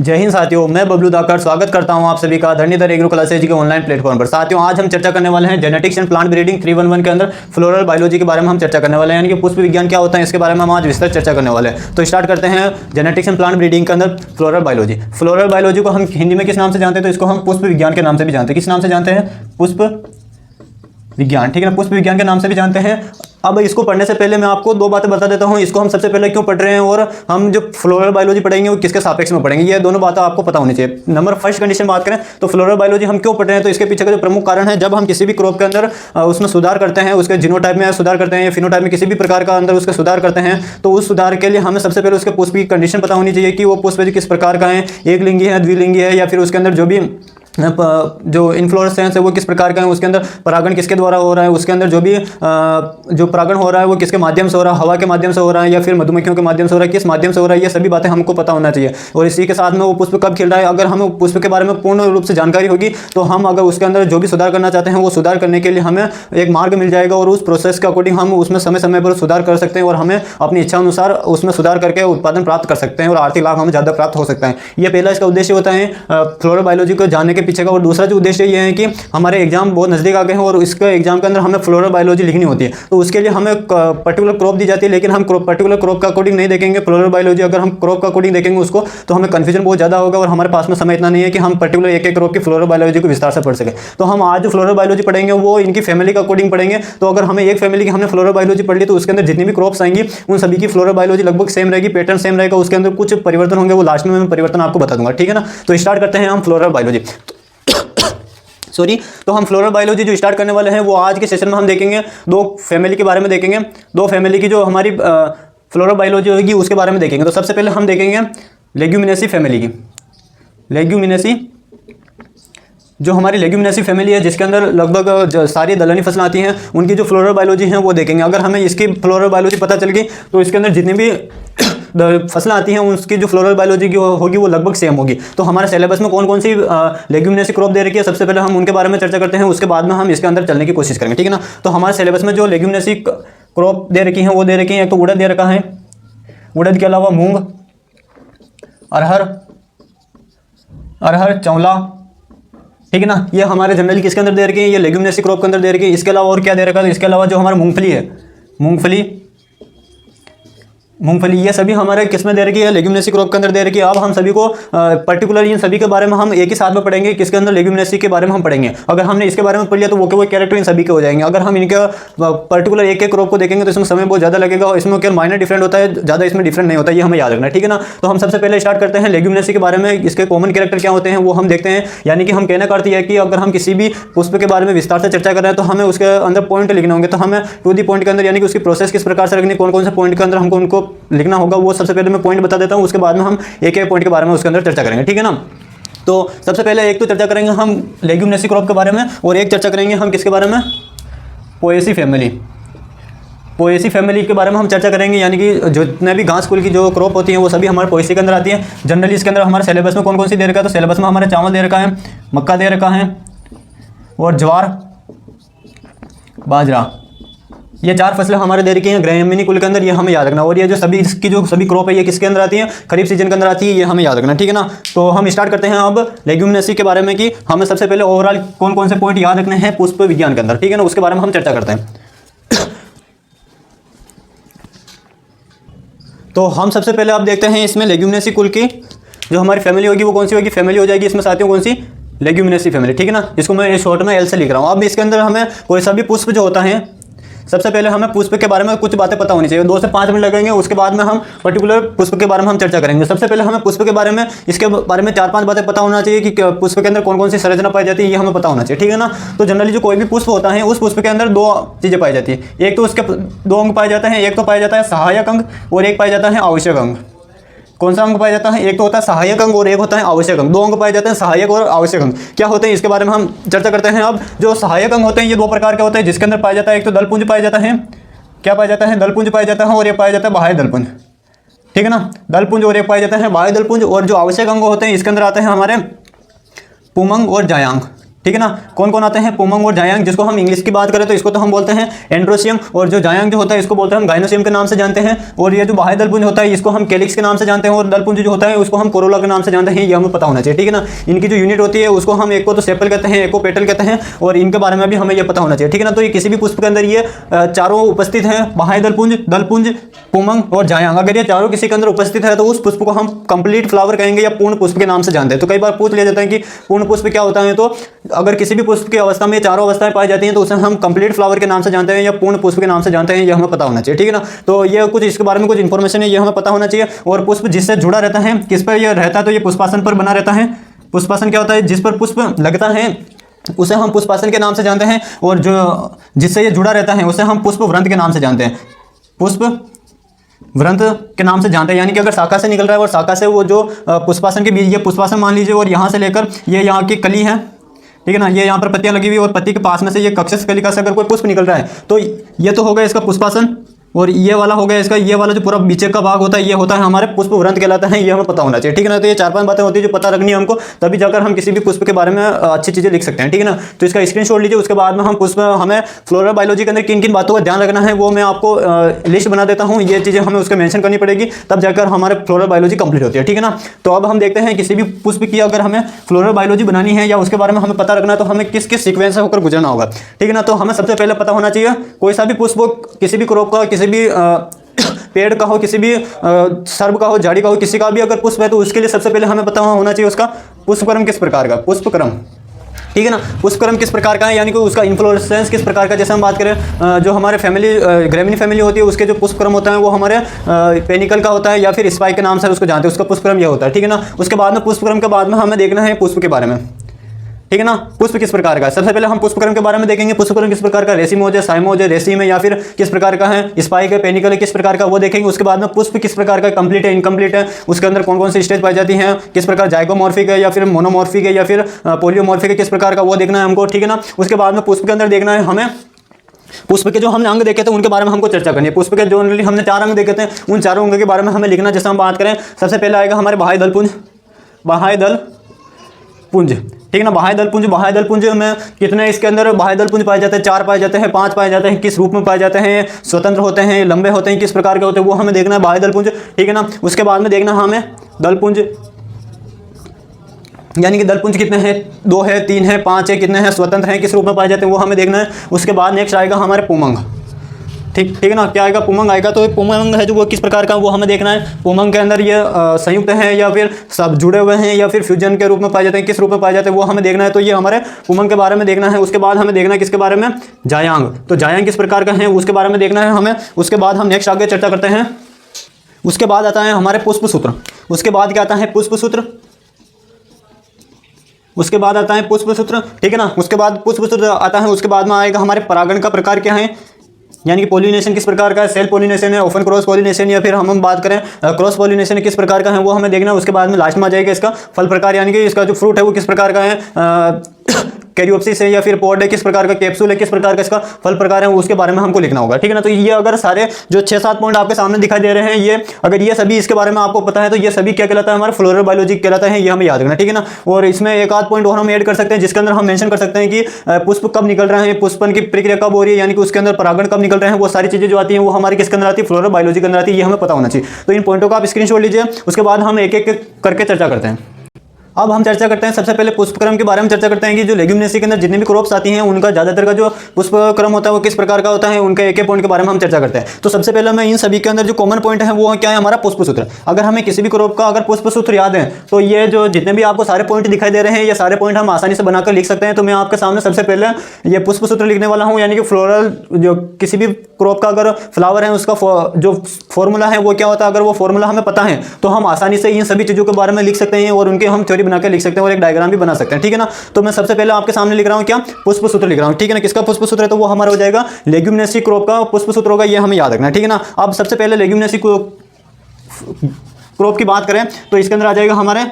जय हिंद साथियों, मैं बबलू धाकड़ स्वागत करता हूं आप सभी का धरणीधर एग्रो क्लासेज के ऑनलाइन प्लेटफॉर्म पर। साथियों, आज हम चर्चा करने वाले हैं जेनेटिक्स एंड प्लांट ब्रीडिंग 311 के अंदर फ्लोरल बायोलॉजी के बारे में हम चर्चा करने वाले हैं, यानी कि पुष्प विज्ञान क्या होता है इसके बारे में हम आज विस्तार चर्चा करने वाले हैं। तो स्टार्ट करते हैं जेनेटिक्स एंड प्लांट ब्रीडिंग के अंदर फ्लोरल बायोलॉजी। फ्लोरल बायोलॉजी को हम हिंदी में किस नाम से जानते हैं? तो इसको हम पुष्प विज्ञान के नाम से भी जानते हैं। किस नाम से जानते हैं? पुष्प विज्ञान, ठीक है ना, पुष्प विज्ञान के नाम से भी जानते हैं। अब इसको पढ़ने से पहले मैं आपको दो बातें बता देता हूं, इसको हम सबसे पहले क्यों पढ़ रहे हैं और हम जो फ्लोरल बायोलॉजी पढ़ेंगे वो किसके सापेक्ष में पढ़ेंगे, ये दोनों बातें आपको पता होनी चाहिए। नंबर फर्स्ट कंडीशन बात करें तो फ्लोरल बायोलॉजी हम क्यों पढ़ रहे हैं, तो इसके पीछे का जो प्रमुख कारण है, जब हम किसी भी क्रॉप के अंदर उसमें सुधार करते हैं, उसके जीनोटाइप में सुधार करते हैं या फिनोटाइप में किसी भी प्रकार का अंदर उसके सुधार करते हैं, तो उस सुधार के लिए हमें सबसे पहले उसके पुष्प की कंडीशन पता होनी चाहिए कि वो पुष्प किस प्रकार का है, एक लिंगी है, द्विलिंगी है, या फिर उसके अंदर जो भी जो इन्फ्लोरेसेंस है वो किस प्रकार का है, उसके अंदर परागण किसके द्वारा हो रहा है, उसके अंदर जो भी जो परागण हो रहा है वो किसके माध्यम से हो रहा है, हवा के माध्यम से हो रहा है या फिर मधुमक्खियों के माध्यम से हो रहा है, किस माध्यम से हो रहा है, ये सभी बातें हमको पता होना चाहिए। और इसी के साथ में वो पुष्प कब खिल रहा है, अगर हमें पुष्प के बारे में पूर्ण रूप से जानकारी होगी तो हम अगर उसके अंदर जो भी सुधार करना चाहते हैं वो सुधार करने के लिए हमें एक मार्ग मिल जाएगा और उस प्रोसेस के अकॉर्डिंग हम उसमें समय समय पर सुधार कर सकते हैं और हमें अपनी इच्छा अनुसार उसमें सुधार करके उत्पादन प्राप्त कर सकते हैं और आर्थिक लाभ हमें ज़्यादा प्राप्त हो सकता है। ये पहला इसका उद्देश्य होता है फ्लोरल बायोलॉजी को जानने के पीछे का। और दूसरा जो उद्देश्य ये है कि हमारे एग्जाम बहुत नजदीक आ गए हैं और इसके एग्जाम के अंदर हमें फ्लोरल बायोलॉजी लिखनी होती है, तो उसके लिए हमें पर्टिकुलर क्रॉप दी जाती है, लेकिन हम पर्टिकुलर क्रॉप का अकॉर्डिंग नहीं देखेंगे फ्लोरल बायोलॉजी। अगर हम क्रॉप का अकॉर्डिंग देखेंगे उसको तो हमें कंफ्यूजन बहुत ज्यादा होगा और हमारे पास में समय इतना नहीं है कि हम पर्टिकुलर एक एक क्रॉप की फ्लोरल बायोलॉजी को विस्तार से पढ़ सके। तो हम आज जो फ्लोरल बायोलॉजी पढ़ेंगे वो इनकी फैमिली का अकॉर्डिंग पढ़ेंगे। तो अगर हमें एक फैमिली की हमने फ्लोरल बायोलॉजी पढ़ ली तो उसके अंदर जितनी भी क्रॉप्स आएंगी उन सभी की फ्लोरल बायोलॉजी लगभग सेम रहेगी, पैटर्न सेम रहेगा, उसके अंदर कुछ परिवर्तन होंगे, वो लास्ट में मैं परिवर्तन आपको बता दूंगा, ठीक है ना। तो स्टार्ट करते हैं हम फ्लोरल बायोलॉजी। तो हम फ्लोरल बायोलॉजी जो स्टार्ट करने वाले हैं वो आज के सेशन में हम देखेंगे दो फैमिली के बारे में देखेंगे, दो फैमिली की जो हमारी फ्लोरल बायोलॉजी होगी उसके बारे में देखेंगे। तो सबसे पहले हम देखेंगे लेग्यूमिनेसी फैमिली की। लेग्यूमिनेसी जो हमारी लेग्यूमिनेसी फैमिली है जिसके अंदर लगभग सारी दलहनी फसलें आती हैं, उनकी जो फ्लोरल बायोलॉजी है वो देखेंगे। अगर हमें इसकी फ्लोरल बायोलॉजी पता चल गई तो इसके अंदर जितनी भी फसलें आती हैं उसकी जो फ्लोरल बायोलॉजी की होगी वो लगभग सेम होगी। तो हमारे सिलेबस में कौन कौन सी लेग्यूमिनेसी क्रॉप दे रखी है सबसे पहले हम उनके बारे में चर्चा करते हैं, उसके बाद में हम इसके अंदर चलने की कोशिश करेंगे, ठीक है ना। तो हमारे सिलेबस में जो लेग्यूमिनेसी क्रॉप दे रखी हैं वो दे रखी हैं, एक तो उड़द दे रखा है, उड़द के अलावा मूंग, अरहर, चौला, ठीक है ना। ये हमारे जनरली किसके अंदर दे रखे हैं? ये लेग्यूमिनेसी क्रॉप के अंदर दे रखे हैं। इसके अलावा और क्या दे रखा है? इसके अलावा जो हमारा मूंगफली है, मूंगफली ये सभी हमारे किसमें दे रखी है? लेग्यूमिनेसी क्रॉप के अंदर दे रखी है। अब हम सभी को पर्टिकुलर इन सभी के बारे में हम एक ही साथ में पढ़ेंगे, किसके अंदर? लेग्यूमिनेसी के बारे में हम पढ़ेंगे। अगर हमने इसके बारे में पढ़ लिया तो वो कैरेक्टर इन सभी के हो जाएंगे। अगर हम इनके पर्टिकुलर एक एक क्रॉप को देखेंगे तो इसमें समय बहुत ज़्यादा लगेगा और इसमें केवल माइनर डिफरेंट होता है, ज़्यादा इसमें डिफरेंट नहीं होता, ये हमें याद रखना है, ठीक है ना। तो हम सबसे पहले स्टार्ट करते हैं लेग्यूमिनेसी के बारे में। इसके कॉमन कैरेक्टर क्या होते हैं वो हम देखते हैं, यानी कि हम कहना करती है कि अगर हम किसी भी पुष्प के बारे में विस्तार से चर्चा कर रहे हैं तो हमें उसके अंदर पॉइंट लिखने होंगे। तो हमें टू दी पॉइंट के अंदर यानी कि उसकी प्रोसेस किस प्रकार से रखनी, कौन कौन से पॉइंट के अंदर हमको उनको लिखना होगा, वो सबसे पहले मैं पॉइंट बता देता हूं, उसके बाद में हम एक एक पॉइंट के बारे में उसके अंदर चर्चा करेंगे, ठीक है ना। तो सबसे पहले एक तो चर्चा करेंगे हम लेग्यूमिनेसी क्रॉप के बारे में और एक चर्चा करेंगे हम किसके बारे में? Poaceae family. पोएसी फैमिली के बारे में हम चर्चा करेंगे, यानी कि जितने भी घास कुल की जो क्रॉप होती हैं वो सभी हमारे पोएसी के अंदर आती है। जनरली इसके अंदर हमारे सिलेबस में कौन कौन सी दे रखा है? तो सिलेबस में हमारे चावल दे रखा है, मक्का दे रखा है और ज्वार, बाजरा, ये चार फसलें हमारे दे रखी हैं ग्रामीणी कुल के अंदर, ये हमें याद रखना। और ये जो सभी क्रॉप है ये किसके अंदर आती है? खरीफ सीजन के अंदर आती है, ये हमें याद रखना, ठीक है ना। तो हम स्टार्ट करते हैं अब लेग्यूमिनेसी के बारे में कि हमें सबसे पहले ओवरऑल कौन कौन से पॉइंट याद रखने हैं पुष्प विज्ञान के अंदर, ठीक है ना, उसके बारे में हम चर्चा करते हैं। तो हम सबसे पहले आप देखते हैं इसमें लेग्यूमिनेसी कुल की जो हमारी फैमिली होगी वो कौन सी होगी? फैमिली हो जाएगी इसमें साथियों कौन सी? लेग्यूमिनेसी फैमिली, ठीक है ना, जिसको मैं शॉर्ट में एल से लिख रहा हूँ। अब इसके अंदर हमें कोई सा भी पुष्प जो होता है, सबसे पहले हमें पुष्प के बारे में कुछ बातें पता होनी चाहिए, 2 से 5 मिनट लगेंगे, उसके बाद में हम पर्टिकुलर पुष्प के बारे में हम चर्चा करेंगे। सबसे पहले हमें पुष्प के बारे में इसके बारे में 4-5 बातें पता होना चाहिए कि पुष्प के अंदर कौन कौन सी संरचना पाई जाती है, ये हमें पता होना चाहिए, ठीक है ना। तो जनरली जो कोई भी पुष्प होता है उस पुष्प के अंदर 2 चीज़ें पाई जाती है, एक तो उसके 2 अंग पाए जाते हैं, एक तो पाया जाता है सहायक अंग और एक पाया जाता है आवश्यक अंग। कौन सा अंग पाया जाता है? एक तो होता है सहायक अंग और एक होता है आवश्यक अंग। 2 अंग पाए जाते हैं, सहायक और आवश्यक अंग। क्या होते हैं इसके बारे में हम चर्चा करते हैं। अब जो सहायक अंग होते हैं ये 2 प्रकार के होते हैं, जिसके अंदर पाया जाता है एक तो दलपुंज पाया जाता है, क्या पाया जाता है? दलपुंज पाया जाता है और ये पाया जाता है बाह्य दलपुंज, ठीक है ना। दलपुंज और एक पाया जाता है बाह्य दलपुंज। और जो आवश्यक अंग होते हैं इसके अंदर आते हैं हमारे पुमंग और जायांग, ठीक है ना। कौन कौन आते हैं, पोमंग और जायांग, जिसको हम इंग्लिश की बात करें तो इसको तो हम बोलते हैं एंड्रोसियम, और जो जायांग जो होता है इसको बोलते हैं हम गाइनोसियम के नाम से जानते हैं। और ये जो बाह्य दलपुंज होता है इसको हम कैलिक्स के नाम से जानते हैं, और दलपुंज जो होता है उसको हम कोरोला के नाम से जानते हैं, ये हमें पता होना चाहिए। ठीक है ना। इनकी जो यूनिट होती है उसको हम एक को तो सेपल कहते हैं, एक को पेटल कहते हैं, और इनके बारे में भी हमें ये पता होना चाहिए। ठीक है ना। तो ये किसी भी पुष्प के अंदर ये चारों उपस्थित हैं, बाह्य दलपुंज, दलपुंज, पोमंग और जायांग। अगर ये चारों किसी के अंदर उपस्थित है तो उस पुष्प को हम कंप्लीट फ्लावर कहेंगे या पूर्ण पुष्प के नाम से जानते हैं। तो कई बार पूछ लिया जाता है कि पूर्ण पुष्प क्या होता है, तो अगर किसी भी पुष्प की अवस्था में चारों अवस्थाएं पाई जाती हैं तो उसे हम कंप्लीट फ्लावर के नाम से जानते हैं या पूर्ण पुष्प के नाम से जानते हैं, ये हमें पता होना चाहिए। ठीक है ना। तो ये कुछ इसके बारे में कुछ इंफॉर्मेशन है, ये हमें पता होना चाहिए। और पुष्प जिससे जुड़ा रहता है, किस पर यह रहता है, तो ये पुष्पासन पर बना रहता है। पुष्पासन क्या होता है, जिस पर पुष्प लगता है उसे हम पुष्पासन के नाम से जानते हैं, और जो जिससे ये जुड़ा रहता है उसे हम पुष्प व्रंत के नाम से जानते हैं, पुष्प व्रंत के नाम से जानते हैं। यानी कि अगर शाखा से निकल रहा है और शाखा से वो जो पुष्पासन के बीच, ये पुष्पासन मान लीजिए, और यहाँ से लेकर ये यहाँ की कली है, ठीक है ना, ये यहाँ पर पत्तियां लगी हुई और पत्ती के पास में से ये कक्षस कलिका से अगर कोई पुष्प निकल रहा है तो ये तो हो गया इसका पुष्पासन, और ये वाला हो गया इसका, ये वाला जो पूरा बीचे का भाग होता है ये होता है हमारे पुष्प व्रंत कहलाता है, ये हमें पता होना चाहिए। ठीक है ना। तो ये 4-5 बातें होती है जो पता रखनी है हमको, तभी जाकर हम किसी भी पुष्प के बारे में अच्छी चीजें लिख सकते हैं। ठीक है ना। तो इसका स्क्रीनशॉट लीजिए, उसके बाद में हम पुष्प, हमें फ्लोरल बायोलॉजी के अंदर किन किन बातों का ध्यान रखना है वो मैं आपको लिस्ट बना देता हूँ। ये चीजें हमें उसके मेंशन करनी पड़ेगी, तब जाकर हमारे फ्लोरल बायोलॉजी कंप्लीट होती है। ठीक है ना। तो अब हम देखते हैं किसी भी पुष्प की अगर हमें फ्लोरल बायोलॉजी बनानी है या उसके बारे में हमें पता रखना है तो हमें किस किस सीक्वेंस से होकर गुजरना होगा। ठीक है ना। तो हमें सबसे पहले पता होना चाहिए कोई सा भी पुष्प, किसी भी क्रॉप का, किसी भी पेड़ का हो, किसी भी सर्ब का हो, झाड़ी का हो, किसी का भी अगर पुष्प है तो उसके लिए सबसे पहले हमें पता होना चाहिए उसका पुष्पक्रम किस प्रकार का, पुष्पक्रम। ठीक है ना। पुष्पक्रम किस प्रकार का है, यानी कि उसका इन्फ्लोरेसेंस किस प्रकार का। जैसे हम बात करें जो हमारे फैमिली ग्रेमिनी फैमिली होती है उसके जो पुष्पक्रम होता है वो हमारे पेनिकल का होता है या फिर स्पाइक के नाम से उसको जानते हैं, उसका पुष्पक्रम यह होता है। ठीक है ना। उसके बाद में पुष्पक्रम के बाद में हमें देखना है पुष्प के बारे में। ठीक है ना। पुष्प किस प्रकार का है, सबसे पहले हम पुष्पक्रम के बारे में देखेंगे। पुष्पक्रम किस प्रकार का, रेसिमोज है, साइमोज है, रेसिम है, या फिर किस प्रकार का है, स्पाइक है, पेनिकल है, किस प्रकार का वो देखेंगे। उसके बाद में पुष्प किस प्रकार का, कंप्लीट है, इनकम्प्लीट है, उसके अंदर कौन कौन सी स्टेज पाई जाती हैं, किस प्रकार जाइगोमॉर्फिक है या फिर मोनोमॉर्फिक है या फिर पोलियोमॉर्फिक है, किस प्रकार का वो देखना है हमको। ठीक है ना। उसके बाद में पुष्प के अंदर देखना है हमें पुष्प के जो हमने अंग देखे थे उनके बारे में हमको चर्चा करनी है। पुष्प के जो हमने 4 अंग देखे थे उन चारों अंग के बारे में हमें लिखना। जैसे हम बात करें सबसे पहले आएगा हमारे बाह्य दलपुंज, बाह्य दलपुंज। ठीक है ना। बाह्य दलपुंज में कितने इसके अंदर बाह्य दलपुंज पाए जाते हैं, 4 पाए जाते हैं, 5 पाए जाते हैं, किस रूप में पाए जाते हैं, स्वतंत्र होते हैं, लंबे होते हैं, किस प्रकार के होते हैं वो हमें देखना है, बाह्य दलपुंज। ठीक है ना। उसके बाद में देखना हमें दलपुंज, यानी कि दलपुंज कितने हैं, 2 है, 3 है, 5 है, कितने हैं, स्वतंत्र हैं, किस रूप में पाए जाते हैं वो हमें देखना है। उसके बाद नेक्स्ट आएगा हमारे पुमंग। ठीक है ना। क्या आएगा, पुमंग आएगा। तो पुमंग है जो वो किस प्रकार का वो हमें देखना है। पुमंग के अंदर ये संयुक्त हैं या फिर सब जुड़े हुए हैं या फिर फ्यूजन के रूप में पाए जाते हैं, किस रूप में पाए जाते हैं वो हमें देखना है। तो ये हमारे पुमंग के बारे में देखना है। उसके बाद हमें देखना है किसके बारे में, जायांग। तो जायांग किस प्रकार का है उसके बारे में देखना है हमें। उसके बाद हम नेक्स्ट आगे चर्चा करते हैं। उसके बाद आता है हमारे पुष्पसूत्र। उसके बाद क्या आता है, पुष्पसूत्र। उसके बाद आता है पुष्पसूत्र। ठीक है ना। उसके बाद पुष्पसूत्र आता है। उसके बाद में आएगा हमारे परागण का प्रकार क्या है, यानी कि पॉलिनेशन किस प्रकार का है, सेल्फ पॉलिनेशन है, ओपन क्रॉस पॉलिनेशन, या फिर हम बात करें क्रॉस पॉलिनेशन किस प्रकार का है वो हमें देखना है। उसके बाद में लास्ट में आ जाएगा इसका फल प्रकार, यानी कि इसका जो फ्रूट है वो किस प्रकार का है, कैरियोप्सिस है या फिर पॉड है, किस प्रकार का कैप्सूल है, किस प्रकार का इसका फल प्रकार है उसके बारे में हमको लिखना होगा। ठीक है ना। तो ये अगर सारे जो 6-7 पॉइंट आपके सामने दिखाई दे रहे हैं, ये अगर ये सभी इसके बारे में आपको पता है तो ये सभी क्या कहलाता है, हमारा फ्लोरल बायोलॉजी कहलाता है, ये हमें याद रखना। ठीक है ना। और इसमें एक आध पॉइंट और हम ऐड कर सकते हैं जिसके अंदर हम मेंशन कर सकते हैं कि पुष्प कब निकल रहे हैं, पुष्पन की प्रक्रिया कब हो रही है, यानी कि उसके अंदर परागण कब निकल रहे हैं, वो सारी चीजें जो आती हैं वो हमारी किसके अंदर आती है, फ्लोरल बायोलॉजी के अंदर आती है, ये हमें पता होना चाहिए। तो इन पॉइंटों का आप स्क्रीनशॉट लीजिए। उसके बाद हम एक एक करके चर्चा करते हैं। अब हम चर्चा करते हैं सबसे पहले पुष्पक्रम के बारे में चर्चा करते हैं कि जो लेग्यूमिनेसी के अंदर जितने भी क्रॉप्स आती हैं उनका ज़्यादातर का जो पुष्पक्रम होता है वो किस प्रकार का होता है, उनका एक एक पॉइंट के बारे में हम चर्चा करते हैं। तो सबसे पहले मैं इन सभी के अंदर जो कॉमन पॉइंट है वो क्या है, हमारा पुष्पसूत्र। अगर हमें किसी भी क्रॉप का अगर पुष्पसूत्र याद है तो ये जो जितने भी आपको सारे पॉइंट दिखाई दे रहे हैं ये सारे पॉइंट हम आसानी से बनाकर लिख सकते हैं। तो मैं आपके सामने सबसे पहले ये पुष्पसूत्र लिखने वाला हूँ, यानी कि फ्लोरल जो किसी भी क्रॉप का अगर फ्लावर है उसका जो फॉर्मूला है वो क्या होता है, अगर वो फॉर्मूला हमें पता है तो हम आसानी से इन सभी चीज़ों के बारे में लिख सकते हैं और उनके हम थ्योरी बनाकर लिख सकते हैं और एक डायग्राम भी बना सकते हैं। ठीक है ना। तो मैं सबसे पहले आपके सामने लिख रहा हूं क्या, पुष्पसूत्र लिख रहा हूं। ठीक है ना। किसका पुष्पसूत्र है तो वो हमारा हो जाएगा लेग्यूमिनेसी क्रॉप का पुष्पसूत्र होगा, ये हमें याद रखना है। ठीक है ना। अब सबसे पहले लेग्यूमिनेसी क्रॉप की बात करें तो इसके अंदर आ जाएगा हमारे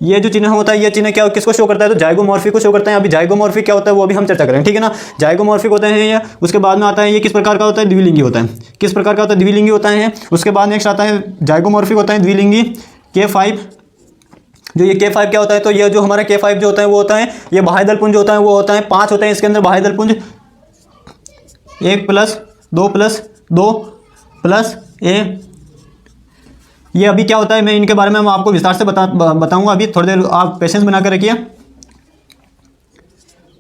ये जो चिन्ह होता है, ये चिन्ह क्या किसको शो करता है तो जाइगोमॉर्फिक को शो करता है। अभी जाइगोमॉर्फिक क्या होता है वो भी हम चर्चा करेंगे। ठीक है ना। जाइगोमॉर्फिक होते हैं ये। उसके बाद में आता है ये किस प्रकार का होता है, द्विलिंगी होता है। किस प्रकार का होता है, द्विलिंगी होता है। उसके बाद नेक्स्ट आता है जाइगोमॉर्फिक होता है द्विलिंगी K5 जो ये K5 क्या होता है, तो ये जो हमारा K5 जो होता है वो होता है, ये बाह्य दल पुंज होता है, वो होता है 5 होते हैं इसके अंदर बाह्य दल पुंज, 1 + 2 + 2 + A। ये अभी क्या होता है, मैं इनके बारे में आपको विस्तार से बताऊंगा, अभी थोड़ी देर आप पेशेंस बना कर रखिए।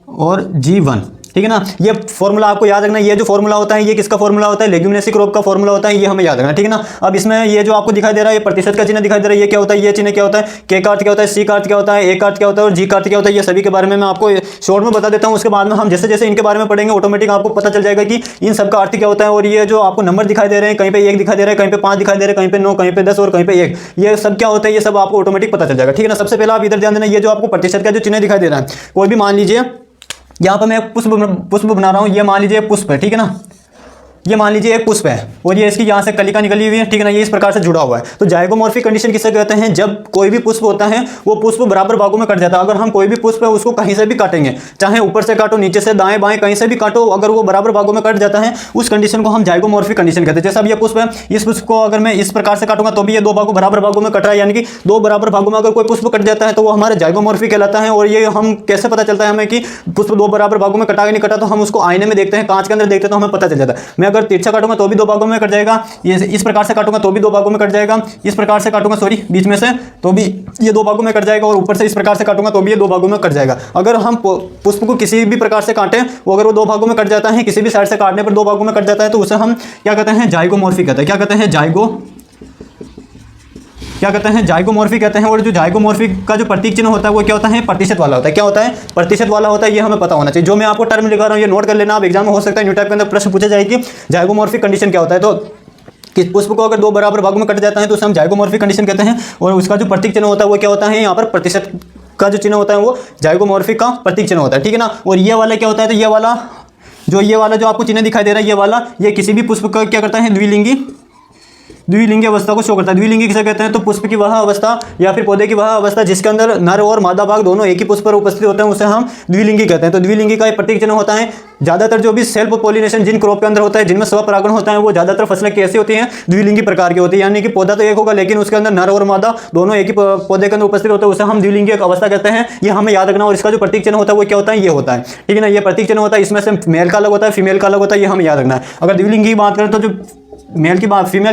और G1, ठीक है ना। ये फॉर्मूला आपको याद रखना, ये जो फॉर्मूला होता है ये किसका फॉर्मूला होता है, लेग्यूमिनेसी क्रॉप का फॉर्मूला होता है, ये हमें याद रखना, ठीक है ना। अब इसमें ये जो आपको दिखाई दे रहा है, ये प्रतिशत का चिन्ह दिखाई दे रहा है, ये क्या होता है, ये चिन्ह क्या होता है, K का अर्थ क्या होता है, C का अर्थ क्या होता है, A का अर्थ क्या होता है और G का अर्थ क्या होता है, ये सभी के बारे में मैं आपको शॉर्ट में बता देता हूँ। उसके बाद में हम जैसे जैसे इनके बारे में पढ़ेंगे ऑटोमेटिक आपको पता चल जाएगा कि इन सबका अर्थ क्या होता है। और ये जो आपको नंबर दिखाई दे रहे हैं, कहीं पे 1 दिखाई दे रहा है, कहीं पे 5 दिखाई दे रहा है, कहीं पे 9, कहीं पे 10 और कहीं पे 1, ये सब क्या होता है, ये सब आपको ऑटोमेटिक पता चल जाएगा, ठीक है ना। सबसे पहले आप इधर ध्यान देना, ये जो आपको प्रतिशत का जो चिन्ह दिखाई दे रहा है, कोई भी मान लीजिए यहाँ पर मैं एक पुष्प बना रहा हूँ, ये मान लीजिए पुष्प है, ठीक है ना। ये मान लीजिए एक पुष्प है और ये इसकी यहाँ से कलिका निकली हुई है, ठीक है ना, ये इस प्रकार से जुड़ा हुआ है। तो जाइगोमॉर्फिक कंडीशन किसे कहते हैं, जब कोई भी पुष्प होता है वो पुष्प बराबर भागों में कट जाता है। अगर हम कोई भी पुष्प है उसको कहीं से भी काटेंगे, चाहे ऊपर से काटो, नीचे से, दाएं बाएं, कहीं से भी काटो, अगर वो बराबर भागों में कट जाता है, उस कंडीशन को हम जाइगोमॉर्फिक कंडीशन कहते हैं। जैसा अब ये पुष्प है, इस पुष्प को अगर मैं इस प्रकार से काटूंगा तो भी ये 2 भागों बराबर भागों में कट रहा है, यानी कि 2 बराबर भागों में अगर कोई पुष्प कट जाता है तो वो हमारे जाइगोमॉर्फिक कहलाता है। और ये हम कैसे पता चलता है हमें कि पुष्प 2 बराबर भागों में कटा कि नहीं कटा, तो हम उसको आईने में देखते हैं, कांच के अंदर देखते हैं, तो हमें पता चल जाता है। मैं अगर तिरछा काटूंगा तो भी 2 भागों में कट जाएगा, ये इस प्रकार से काटूंगा तो भी 2 भागों में कट जाएगा, इस प्रकार से काटूंगा सॉरी बीच में से तो भी ये 2 भागों में कट जाएगा, और ऊपर से इस प्रकार से काटूंगा तो भी ये 2 भागों में कट जाएगा। अगर हम पुष्प को किसी भी प्रकार से काटें, वो अगर वो 2 भागों में कट जाता है, किसी भी साइड से काटने पर 2 भागों में कट जाता है, तो उसे हम क्या कहते हैं, जाइगोमॉर्फिक कहते हैं। क्या कहते हैं, जाइगोमॉर्फिक कहते हैं। और जो जाइगोमॉर्फिक का जो प्रतीक चिन्ह होता है वो क्या होता है, प्रतिशत वाला होता है। क्या होता है, प्रतिशत वाला होता है, ये हमें पता होना चाहिए। जो मैं आपको टर्म लिखा रहा हूँ ये नोट कर लेना, आप एग्जाम में हो सकता है न्यू टाइप के अंदर प्रश्न पूछे जाएगी जाइगोमॉर्फिक कंडीशन क्या होता है। तो किस पुष्प को अगर 2 बराबर भागों में कट जाता है तो उसे हम जाइगोमॉर्फिक कंडीशन कहते हैं। और उसका जो प्रतीक चिन्ह होता है वो क्या होता है, यहाँ पर प्रतिशत का जो चिन्ह होता है वो जाइगोमॉर्फिक का प्रतीक चिन्ह होता है, ठीक है ना। और ये वाला क्या होता है, तो ये वाला जो आपको चिन्ह दिखाई दे रहा है, ये वाला, ये किसी भी पुष्प का क्या करता है, द्विलिंगी अवस्था को शो करता है। द्विलिंगी किसे कहते हैं, तो पुष्प की वह अवस्था या फिर पौधे की वह अवस्था जिसके अंदर नर और मादा भाग दोनों एक ही पुष्प पर उपस्थित होते हैं, उसे हम द्विलिंगी कहते हैं। तो द्विलिंगी का एक प्रतीक चिन्ह होता है। ज्यादातर जो भी सेल्फ पॉलिनेशन जिन क्रॉप के अंदर होता है, जिनमें स्वपरागण होता है, वो ज्यादातर फसलें कैसी होती हैं, द्विलिंगी प्रकार की होती है। यानी कि पौधा तो एक होगा लेकिन उसके अंदर नर और मादा दोनों एक ही पौधे के अंदर उपस्थित होते हैं, उसे हम द्विलिंगी अवस्था कहते हैं। ये हमें याद रखना। और इसका जो प्रतीक चिन्ह होता है वो क्या होता है, ये होता है, ठीक है ना। ये प्रतीक चिन्ह होता है, इसमें से मेल का अलग होता है, फीमेल का अलग होता है, ये हमें याद रखना है। अगर द्विलिंगी की बात करें तो जो फीमेल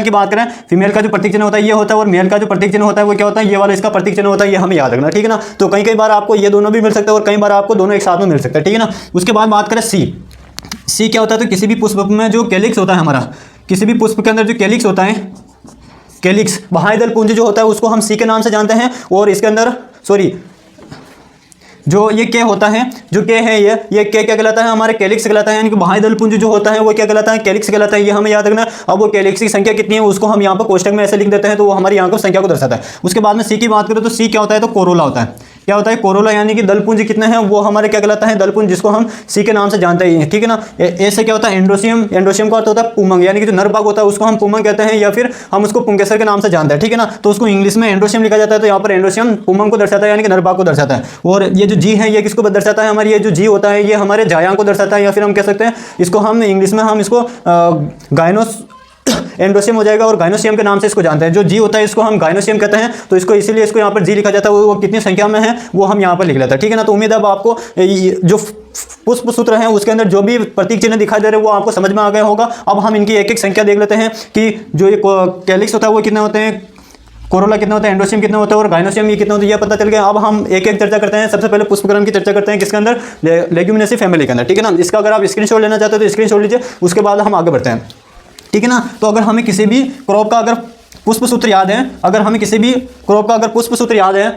की बात करें, फीमेल का जो प्रतीक चिन्ह होता है ये होता है, और मेल का जो प्रतीक चिन्ह होता है वो क्या होता है, ये वाला इसका प्रतीक चिन्ह होता है, ये हमें याद रखना, ठीक है ना। तो कई बार आपको ये दोनों भी मिल सकता है और कई बार आपको दोनों एक साथ में मिल सकता है, ठीक है ना। उसके बाद बात करें सी क्या होता है, तो किसी भी पुष्प में जो कैलिक्स होता है हमारा, किसी भी पुष्प के अंदर जो कैलिक्स होता है, कैलिक्स बाह्य दल पुंज जो होता है उसको हम सी के नाम से जानते हैं। और इसके अंदर जो ये के होता है, जो के है ये के क्या कहलाता है, हमारे कैलिक्स कहलाता है। यानी कि बाह्य दल पुंज जो होता है वो क्या कहलाता है, कैलिक्स कहलाता है, ये हमें याद रखना। अब वो कैलिक्स की संख्या कितनी है उसको हम यहाँ पर कोष्टक में ऐसे लिख देते हैं, तो वो हमारी यहाँ पर संख्या को दर्शाता है। उसके बाद में सी की बात करें तो सी क्या होता है, तो कोरोला होता है। क्या होता है, कोरोला, यानी कि दलपुंज कितने हैं वो हमारे क्या कहलाता है, दलपुंज, जिसको हम सी के नाम से जानते हैं, ठीक है ना। ऐसे क्या होता है, एंड्रोसियम का अर्थ होता है पुंमंग, यानी कि जो नर भाग होता है उसको हम पुंमंग कहते हैं, या फिर हम उसको पुंकेसर के नाम से जानते हैं, ठीक है ना। तो उसको इंग्लिश में एंड्रोसियम लिखा जाता है, तो यहाँ पर एंड्रोसियम पुंमंग को दर्शाता है, यानी कि नर भाग को दर्शाता है। और ये जो जी है ये किसको दर्शाता है, हमारी ये जो जी होता है ये हमारे जायांग को दर्शाता है, या फिर हम कह सकते हैं इसको हम इंग्लिश में हम इसको गायनोस एंड्रोसियम हो जाएगा, और गाइनोसियम के नाम से इसको जानते हैं। जो जी होता है इसको हम गाइनोसियम कहते हैं, तो इसको इसीलिए इसको यहाँ पर जी लिखा जाता है। वो कितनी संख्या में है वो हम यहाँ पर लिख लेते हैं, ठीक है ना। तो उम्मीद है अब आपको जो पुष्प सूत्र हैं उसके अंदर जो भी प्रतीक चिन्ह दिखाई दे रहे हैं वो आपको समझ में आ गया होगा। अब हम इनकी एक एक संख्या देख लेते हैं कि जो ये कैलिक्स होता है वो कितने होते हैं, कोरोला कितना होता है, एंड्रोसियम कितना होता है और गाइनोसियम ये कितना होता है, ये पता चल गया। अब हम एक एक चर्चा करते हैं। सबसे पहले पुष्पक्रम की चर्चा करते हैं, किसके अंदर, लेग्यूमिनेसी फैमिली के अंदर, ठीक है ना। इसका अगर आप स्क्रीनशॉट लेना चाहते हो तो स्क्रीनशॉट लीजिए, उसके बाद हम आगे बढ़ते हैं, ठीक है ना। तो अगर हमें किसी भी क्रॉप का अगर पुष्प सूत्र याद है, पुष्प सूत्र याद है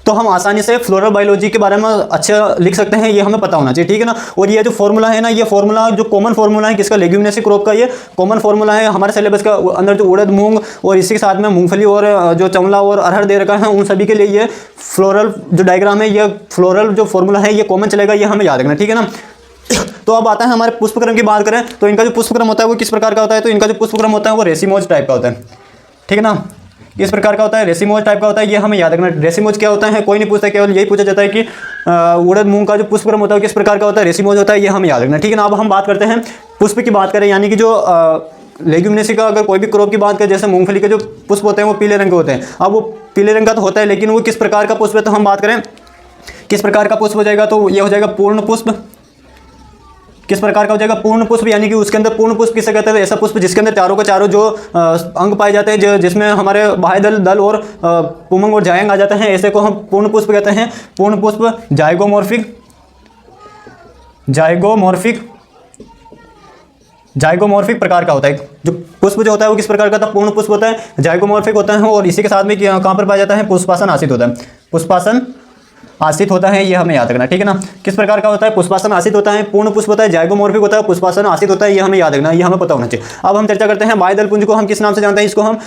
तो हम आसानी से फ्लोरल बायोलॉजी के बारे में अच्छा लिख सकते हैं, ये हमें पता होना चाहिए, ठीक है ना। और ये जो फॉर्मूला है ना, ये फॉर्मूला जो कॉमन फॉर्मूला है किसका, लेग्यूमिनेसी क्रॉप का, ये कॉमन फॉर्मूला है हमारे सिलेबस का अंदर। जो उड़द, मूंग और इसी के साथ में मूंगफली और जो चमला और अरहर दे रखा है उन सभी के लिए ये फ्लोरल जो डायग्राम है, ये फ्लोरल जो फॉर्मूला है ये कॉमन चलेगा, ये हमें याद रखना, ठीक है ना। तो अब आता है हमारे पुष्पक्रम की बात करें तो इनका जो पुष्पक्रम होता है वो किस प्रकार का होता है, तो इनका जो पुष्पक्रम होता है वो रेसिमोज टाइप का होता है, ठीक है ना। किस प्रकार का होता है, रेसिमोज टाइप का होता है, ये हमें याद रखना। रेसिमोज क्या होता है कोई नहीं पूछता, केवल यही पूछा जाता है कि उड़द मूंग का जो पुष्पक्रम होता है किस प्रकार का होता है, रेसिमोज होता है, ये हमें याद रखना, ठीक है ना। अब हम बात करते हैं पुष्प की बात करें, यानी कि जो लेग्यूमिनेसी का अगर कोई भी क्रॉप की बात करें, जैसे मूंगफली के जो पुष्प होते हैं वो पीले रंग के होते हैं। अब वो पीले रंग का तो होता है, लेकिन वो किस प्रकार का पुष्प है, तो हम बात करें किस प्रकार का पुष्प हो जाएगा, तो ये हो जाएगा पूर्ण पुष्प। किस प्रकार का हो जाएगा, पूर्ण पुष्प, यानी कि उसके अंदर पूर्ण पुष्प किसे कहते हैं, ऐसा पुष्प जिसके अंदर चारों के चारों जो अंग पाए जाते हैं, जिसमें हमारे बाह्य दल और पुमंग और जायंग आ जाते हैं, ऐसे को हम पूर्ण पुष्प कहते हैं। पूर्ण पुष्प जाइगोमॉर्फिक प्रकार का होता है। जो पुष्प जो होता है वो किस प्रकार का था, पूर्ण पुष्प होता है, जाइगोमॉर्फिक होता है। और इसी के साथ में कहाँ पर पाया जाता है, पुष्पासन आश्रित होता है। पुष्पासन आश्रित होता है, ये हमें याद रखना, ठीक है ना। किस प्रकार का होता है, पुष्पासन आश्रित होता है, पूर्ण पुष्प होता है, जाइगोमॉर्फिक होता है, पुष्पासन आश्रित होता है, ये हमें याद रखना, ये हमें पता होना चाहिए। अब हम चर्चा करते हैं बाह्य पुंज को हम किस नाम से जानते हैं, इसको हम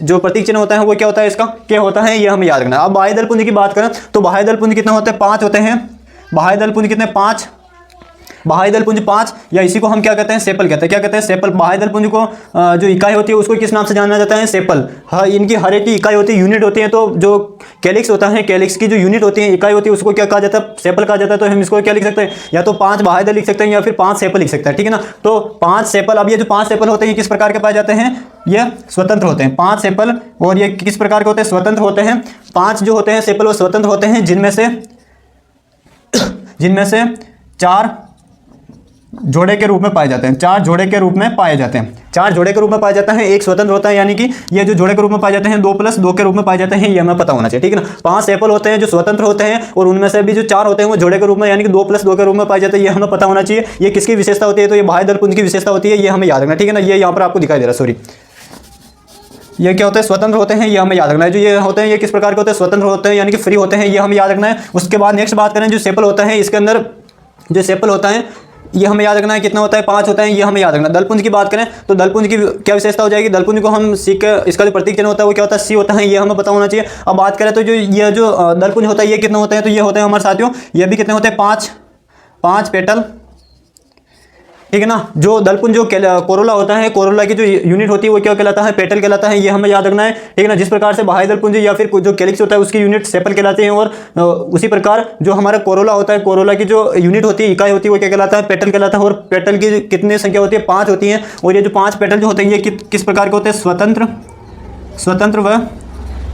जो प्रतीक चिन्ह होता है वो क्या होता है, इसका क्या होता है, ये हमें याद रखना। अब बाह्य पुंज की बात करें तो बाह्य पुंज कितने होते हैं, 5 होते हैं। बाह्य पुंज कितने, 5। बाह्य पुंज 5, या इसी को हम क्या कहते हैं, सेपल कहते हैं। क्या कहते हैं, सेपल। बाह्य पुंज को जो इकाई होती है उसको किस नाम से जाना जाता है, सेपल। हाँ, इनकी हर एक की इकाई होती है, यूनिट होती है। तो जो कैलिक्स होता है, कैलिक्स की जो यूनिट होती है, इकाई होती है, उसको क्या कहा जाता है, सेपल कहा जाता है। तो हम इसको क्या लिख सकते हैं, या तो 5 बाह्य लिख सकते हैं या फिर 5 सेपल लिख सकते हैं, ठीक है ना। तो 5 सेपल। अब ये जो 5 सेपल होते हैं किस प्रकार के पाए जाते हैं, ये स्वतंत्र होते हैं। 5 सेपल, और ये किस प्रकार के होते हैं, स्वतंत्र होते हैं। 5 जो होते हैं सेपल वो स्वतंत्र होते हैं, जिनमें से 4 जोड़े के रूप में पाए जाते हैं। 4 जोड़े के रूप में पाए जाते हैं। 4 जोड़े के रूप में पाया जाता है, एक स्वतंत्र होता है, यानी कि ये जो जोड़े के रूप में पाए जाते हैं 2+2 के रूप में पाए जाते हैं, ये हमें पता होना चाहिए, ठीक है ना। 5 सेपल होते हैं जो स्वतंत्र होते हैं, और उनमें से भी जो 4 होते हैं वो जोड़े के रूप में, यानी कि 2+2 के रूप में पाए जाते हैं, ये हमें पता होना चाहिए। ये किसकी विशेषता होती है, तो ये बाह्य पुंज की विशेषता होती है, ये हमें याद रखना, ठीक है ना। ये यहाँ पर आपको दिखाई दे रहा है, सॉरी, ये क्या होता है, स्वतंत्र होते हैं, ये हमें याद रखना है। जो ये होते हैं ये किस प्रकार के होते हैं, स्वतंत्र होते हैं, यानी कि फ्री होते हैं, ये हमें याद रखना है। उसके बाद नेक्स्ट बात करें, जो सेपल होता है, इसके अंदर जो सेपल होता है ये हमें याद रखना है, कितना होता है, 5 होता है, ये हमें याद रखना। दलपुंज की बात करें तो दलपुंज की क्या विशेषता हो जाएगी, दलपुंज को हम सी के, इसका जो प्रतीक चिन्ह होता है वो क्या होता है, सी होता है, ये हमें पता होना चाहिए। अब बात करें तो ये जो दलपुंज होता है ये कितने होते हैं, तो ये होते हैं हमारे साथियों, ये भी कितने होते हैं, 5 पेटल, ठीक है ना। जो दलपुंज जो कोरोला होता है, कोरोला की जो यूनिट होती है वो क्या कहलाता है, पेटल कहलाता है, ये हमें याद रखना है, ठीक है ना। जिस प्रकार से बाह्य दलपुंज या फिर जो कैलिक्स होता है उसकी यूनिट सेपल कहलाते हैं, और उसी प्रकार जो हमारा कोरोला होता है, कोरोला की जो यूनिट होती है, इकाई होती है, वो क्या कहलाता है, पेटल कहलाता है। और पेटल की कितनी संख्या होती है, 5 होती है। और ये जो 5 पेटल जो होते हैं ये किस प्रकार के होते हैं, स्वतंत्र व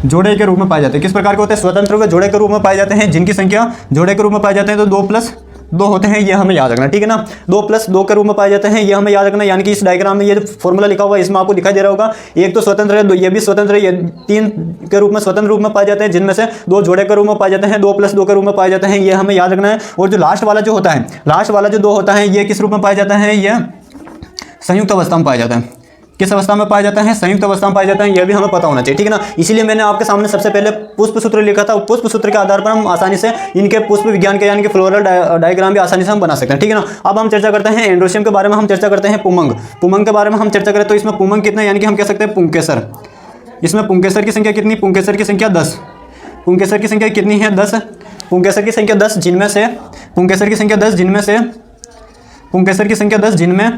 जोड़े के रूप में पाए जाते हैं। किस प्रकार के होते हैं, स्वतंत्र व जोड़े के रूप में पाए जाते हैं, जिनकी संख्या जोड़े के रूप में पाए जाते हैं तो 2+2 होते हैं, ये हमें याद रखना, ठीक है ना। 2+2 के रूप में पाए जाते हैं, ये हमें याद रखना। यानी कि इस डायग्राम में ये जो फॉर्मूला लिखा हुआ है इसमें आपको दिखाई दे रहा होगा, एक तो स्वतंत्र है, ये भी स्वतंत्र है, ये 3 के रूप में स्वतंत्र रूप में पाए जाते हैं, जिनमें से 2 जोड़े के रूप में पाए जाते हैं, 2+2 के रूप में पाए जाते हैं, ये हमें याद रखना है। और जो लास्ट वाला जो होता है, लास्ट वाला जो 2 होता है, ये किस रूप में पाया जाता है, ये संयुक्त अवस्था में पाया जाता है। किस अवस्था में पाया जाता है, संयुक्त अवस्था में पाया जाता है, यह भी हमें पता होना चाहिए, ठीक है ना। इसीलिए मैंने आपके सामने सबसे पहले पुष्प सूत्र लिखा था। पुष्प सूत्र के आधार पर हम आसानी से इनके पुष्प विज्ञान के यानी कि फ्लोरल डायग्राम भी आसानी से हम बना सकते हैं, ठीक है ना। अब हम चर्चा करते हैं एंड्रोशियम के बारे में, हम चर्चा करते हैं पुमंग। पुमंग के बारे में हम चर्चा करें तो इसमें पुमंग कितने, यानी कि हम कह सकते हैं पुंकेसर। इसमें पुंकेसर की संख्या कितनी, पुंकेसर की संख्या 10। पुंकेसर की संख्या कितनी है, 10। पुंकेसर की संख्या 10, जिनमें से पुंकेसर की संख्या 10 जिनमें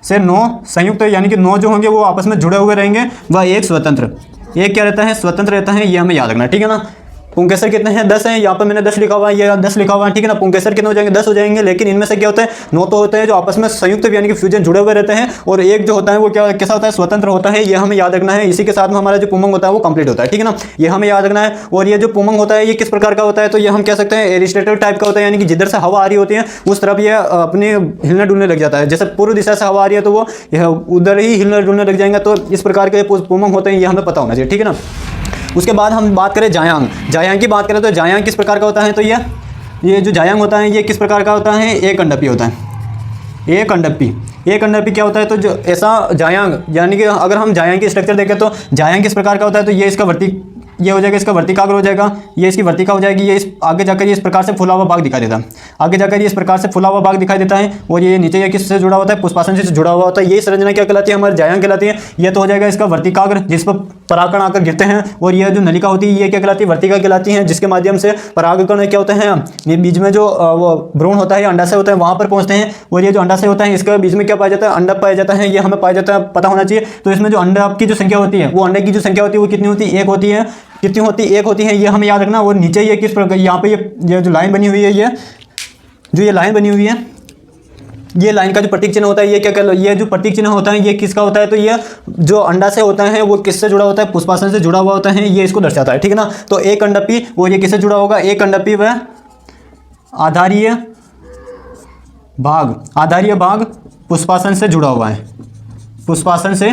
से 9 संयुक्त, यानी कि 9 जो होंगे वो आपस में जुड़े हुए रहेंगे, वह एक स्वतंत्र, एक क्या रहता है, स्वतंत्र रहता है, ये हमें याद रखना, ठीक है ना। पुंकेसर कितने हैं, 10 हैं, यहाँ पर मैंने 10 लिखा हुआ है, ये 10 लिखा हुआ है, ठीक है ना। पुंकेसर कितने हो जाएंगे, 10 हो जाएंगे, लेकिन इनमें से क्या होता है, 9 तो होते हैं जो आपस में संयुक्त यानी कि फ्यूजन जुड़े हुए रहते हैं, और एक जो होता है वो क्या कैसा होता है, स्वतंत्र होता है, ये हमें याद रखना है। इसी के साथ में हमारा जो पुमंग होता है वो कंप्लीट होता है, ठीक है ना, ये हमें याद रखना है। और ये जो पुमंग होता है ये किस प्रकार का होता है, तो ये हम कह सकते हैं एरिस्टोटल टाइप का होता है, यानी कि जिधर से हवा आ रही होती है उस तरफ ये अपने हिलने डुलने लग जाता है। जैसे पूर्व दिशा से हवा आ रही है तो वो उधर ही हिलने डुलने लग जाएंगे। तो इस प्रकार के पुमंग होते हैं, ये हमें पता होना चाहिए, ठीक है ना। उसके बाद हम बात करें जायांग। जायांग की बात करें तो जायांग किस प्रकार का होता है, तो ये जो जायांग होता है ये किस प्रकार का होता है, एक अंडपी होता है। एक अंडपी क्या होता है, तो जो ऐसा जायांग, यानी कि अगर हम जायांग की स्ट्रक्चर देखें तो जायांग किस प्रकार का होता है, तो ये इसका ये हो जाएगा, इसका वर्तिकाग्र हो जाएगा, ये इसकी वर्तिका हो जाएगी, ये आगे जाकर ये इस प्रकार से फुला हुआ भाग दिखाई देता है, आगे जाकर ये इस प्रकार से फुला हुआ भाग दिखाई देता है। और ये नीचे ये किससे जुड़ा होता है, पुष्पासन से जुड़ा हुआ होता है। ये संरचना क्या कहलाती है, हमारे जायांग कहलाती है। ये तो हो जाएगा इसका वर्तिकाग्र, जिस पर परागकण आकर गिरते हैं। और ये जो नलिका होती है ये क्या कहलाती है, वर्तिका कहलाती है, जिसके माध्यम से परागकण क्या होते हैं, बीज में जो वो भ्रूण होता है, अंडाशय होता है, वहाँ पर पहुँचते हैं। और ये जो अंडाशय होता है इसके बीच में क्या पाया जाता है, अंडा पाया जाता है, ये हमें पाया जाता है, पता होना चाहिए। तो इसमें जो अंडा की जो संख्या होती है, वो अंडे की जो संख्या होती है वो कितनी होती है, 1 होती है। कितनी होती है, 1 होती है, ये हमें याद रखना। और नीचे ये किस प्रकार, यहाँ पे ये जो लाइन बनी हुई है, ये जो लाइन बनी हुई है ये लाइन का जो प्रतीक चिन्ह होता है ये क्या ये जो प्रतीक चिन्ह होता है ये किसका होता है, तो ये जो अंडा से होता है वो किससे जुड़ा होता है, पुष्पासन से जुड़ा हुआ होता है, ये इसको दर्शाता है, ठीक है ना। तो एक अंडपी और ये किससे जुड़ा होगा, एक अंडपी व आधारीय भाग पुष्पासन से जुड़ा हुआ है, पुष्पासन से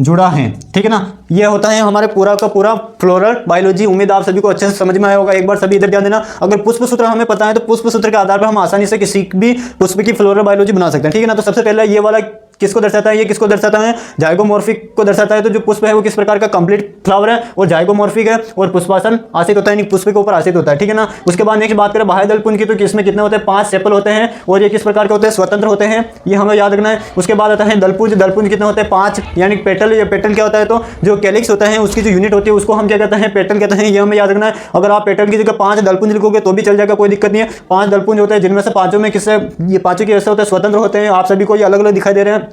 जुड़ा है, ठीक है ना। ये होता है हमारे पूरा का पूरा फ्लोरल बायोलॉजी। उम्मीद आप सभी को अच्छे से समझ में आया होगा। एक बार सभी इधर ध्यान देना, अगर पुष्प सूत्र हमें पता है तो पुष्प सूत्र के आधार पर हम आसानी से किसी भी पुष्प की फ्लोरल बायोलॉजी बना सकते हैं, ठीक है ना। तो सबसे पहले ये वाला किसको दर्शाता है, ये किसको दर्शाता है, जाइगोमॉर्फिक को दर्शाता है। तो जो पुष्प है वो किस प्रकार का कंप्लीट फ्लावर है और जाइगोमॉर्फिक है और पुष्पासन आश्रित होता है, पुष्प के ऊपर आश्रित होता है, ठीक है ना। उसके बाद नेक्स्ट बात करें बाह्य दलपुंज की, तो इसमें कितने होते हैं, 5 सेपल होते हैं और ये किस प्रकार के होते हैं, स्वतंत्र होते हैं, ये हमें याद रखना है। उसके बाद आता है दलपुंज, दलपुंज कितने होते हैं, 5, यानी पेटल। ये पेटल क्या होता है, तो जो कैलिक्स होता है उसकी जो यूनिट होती है उसको हम क्या कहते हैं, पेटल कहते हैं, ये हमें याद रखना है। अगर आप पेटल की जगह 5 दलपुंज लिखोगे तो भी चल जाएगा, कोई दिक्कत नहीं है। 5 दलपुंज होते हैं जिनमें से पांचों में किससे, ये पांचों की वजह होते हैं स्वतंत्र होते हैं। आप सभी को ये अलग अलग दिखाई दे रहे हैं,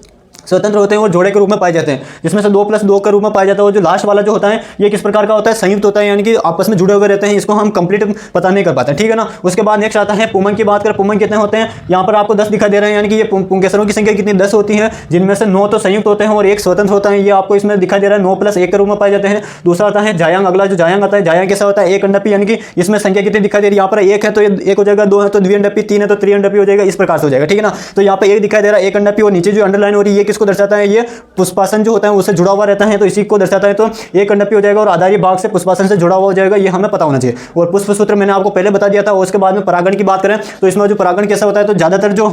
स्वतंत्र होते हैं और जोड़े के रूप में पाए जाते हैं, जिसमें से 2+2 के रूप में पाया जाता है। और जो लास्ट वाला जो होता है ये किस प्रकार का होता है, संयुक्त होता है, यानी कि आपस में जुड़े हुए रहते हैं, इसको हम कंप्लीट पता नहीं कर पाते, ठीक है ना। उसके बाद नेक्स्ट आता है पुमन की बात करें, पुमन कितने होते हैं, यहाँ पर आपको 10 दिखाई दे रहे हैं, यानी कि ये पुंकेसरों की संख्या कितनी 10 होती है, जिनमें से 9 तो संयुक्त होते हैं और 1 स्वतंत्र होता है, ये आपको इसमें दिखाई दे रहा है, 9+1 के रूप में पाए जाते हैं। दूसरा आता है जायांग, अगला जो जायांग आता है, जायांग कैसा होता है, एक अंडपी, यानी कि इसमें संख्या कितनी दिखाई दे रही है, यहाँ पर 1 है तो 1 हो जाएगा, 2 है तो द्विअंडपी, 3 है तो त्रिअंडपी हो जाएगा, इस प्रकार से हो जाएगा, ठीक है ना। तो यहाँ पर 1 दिखाई दे रहा है, एक अंडपी, और नीचे जो अंडरलाइन हो रही है ये किसको दर्शाता है, ये पुष्पासन जो होता है उससे जुड़ा हुआ रहता है, तो इसी को दर्शाता है। तो एक अंडपी हो जाएगा और आधारी भाग से पुष्पासन से जुड़ा हुआ हो जाएगा, ये हमें पता होना चाहिए। और पुष्प सूत्र मैंने आपको पहले बता दिया था। और उसके बाद में परागण की बात करें तो इसमें जो परागण कैसा होता है, तो ज्यादातर जो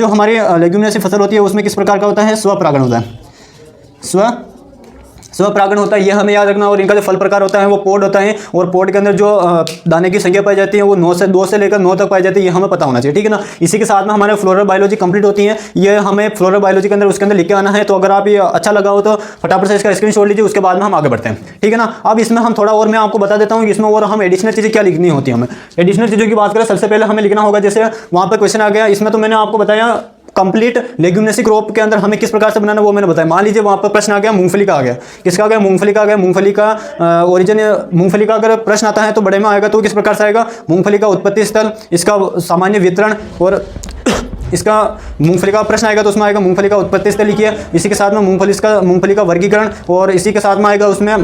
हमारी लेग्यूमिनेसी फसल होती है उसमें किस प्रकार का होता है, स्वपरागण होता है, स्वपरागण होता है, ये हमें याद रखना। और इनका जो फल प्रकार होता है वो पोड होता है, और पोड के अंदर जो दाने की संख्या पाई जाती है वो 2 से लेकर 9 तक पाई जाती है, ये हमें पता होना चाहिए, ठीक है ना। इसी के साथ में हमारे फ्लोरल बायोलॉजी कंप्लीट होती है, ये हमें फ्लोरल बायोलॉजी के अंदर उसके अंदर लिख के आना है। तो अगर आप ये अच्छा लगा हो तो फटाफट से इसका स्क्रीनशॉट लीजिए, उसके बाद में हम आगे बढ़ते हैं, ठीक है ना। अब इसमें हम थोड़ा और मैं आपको बता देता हूँ इसमें और हम एडिशनल चीज़ें क्या लिखनी होती है। हमें एडिशनल चीज़ों की बात करें, सबसे पहले हमें लिखना होगा, जैसे वहाँ पर क्वेश्चन आ गया, इसमें तो मैंने आपको बताया कंप्लीट लेग्यूमिनेसी क्रॉप के अंदर हमें किस प्रकार से बनाना वो मैंने बताया। मान लीजिए वहां पर प्रश्न आ गया मूंगफली का आ गया, किसका आ गया, मूंगफली का आ गया। मूंगफली का ओरिजिन, मूंगफली का अगर प्रश्न आता है तो बड़े में आएगा तो किस प्रकार से आएगा, मूंगफली का उत्पत्ति स्थल, इसका सामान्य वितरण, और इसका मूंगफली का प्रश्न आएगा तो उसमें आएगा मूंगफली का उत्पत्ति स्थल लिखिए। इसी के साथ में मूंगफली का वर्गीकरण, और इसी के साथ में आएगा उसमें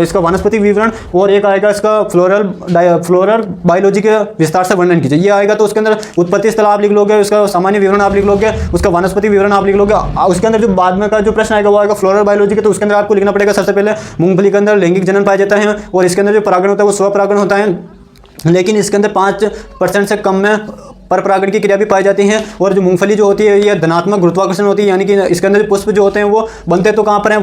इसका वनस्पति विवरण, और एक आएगा इसका फ्लोरल बायोलॉजी के विस्तार से वर्णन कीजिए, ये आएगा। तो उसके अंदर उत्पत्ति स्थल आप लिख लोगे, उसका सामान्य विवरण आप लिख लोगे, उसका वनस्पति विवरण आप लिख लोगे। उसके अंदर जो बाद में का जो प्रश्न आएगा वो आएगा फ्लोरल बायोलॉजी के, तो उसके अंदर आपको लिखना पड़ेगा सबसे पहले मूंगफली के अंदर लैंगिक जनन पाया जाता है, और इसके अंदर जो परागण होता है वो स्वपरागण होता है, लेकिन इसके अंदर 5% से कम में पर परागण की क्रिया भी पाई जाती है। और जो मूंगफली जो होती है ये धनात्मक गुरुत्वाकर्षण होती है, यानी कि इसके अंदर पुष्प जो होते हैं वो बनते तो कहाँ पर हैं,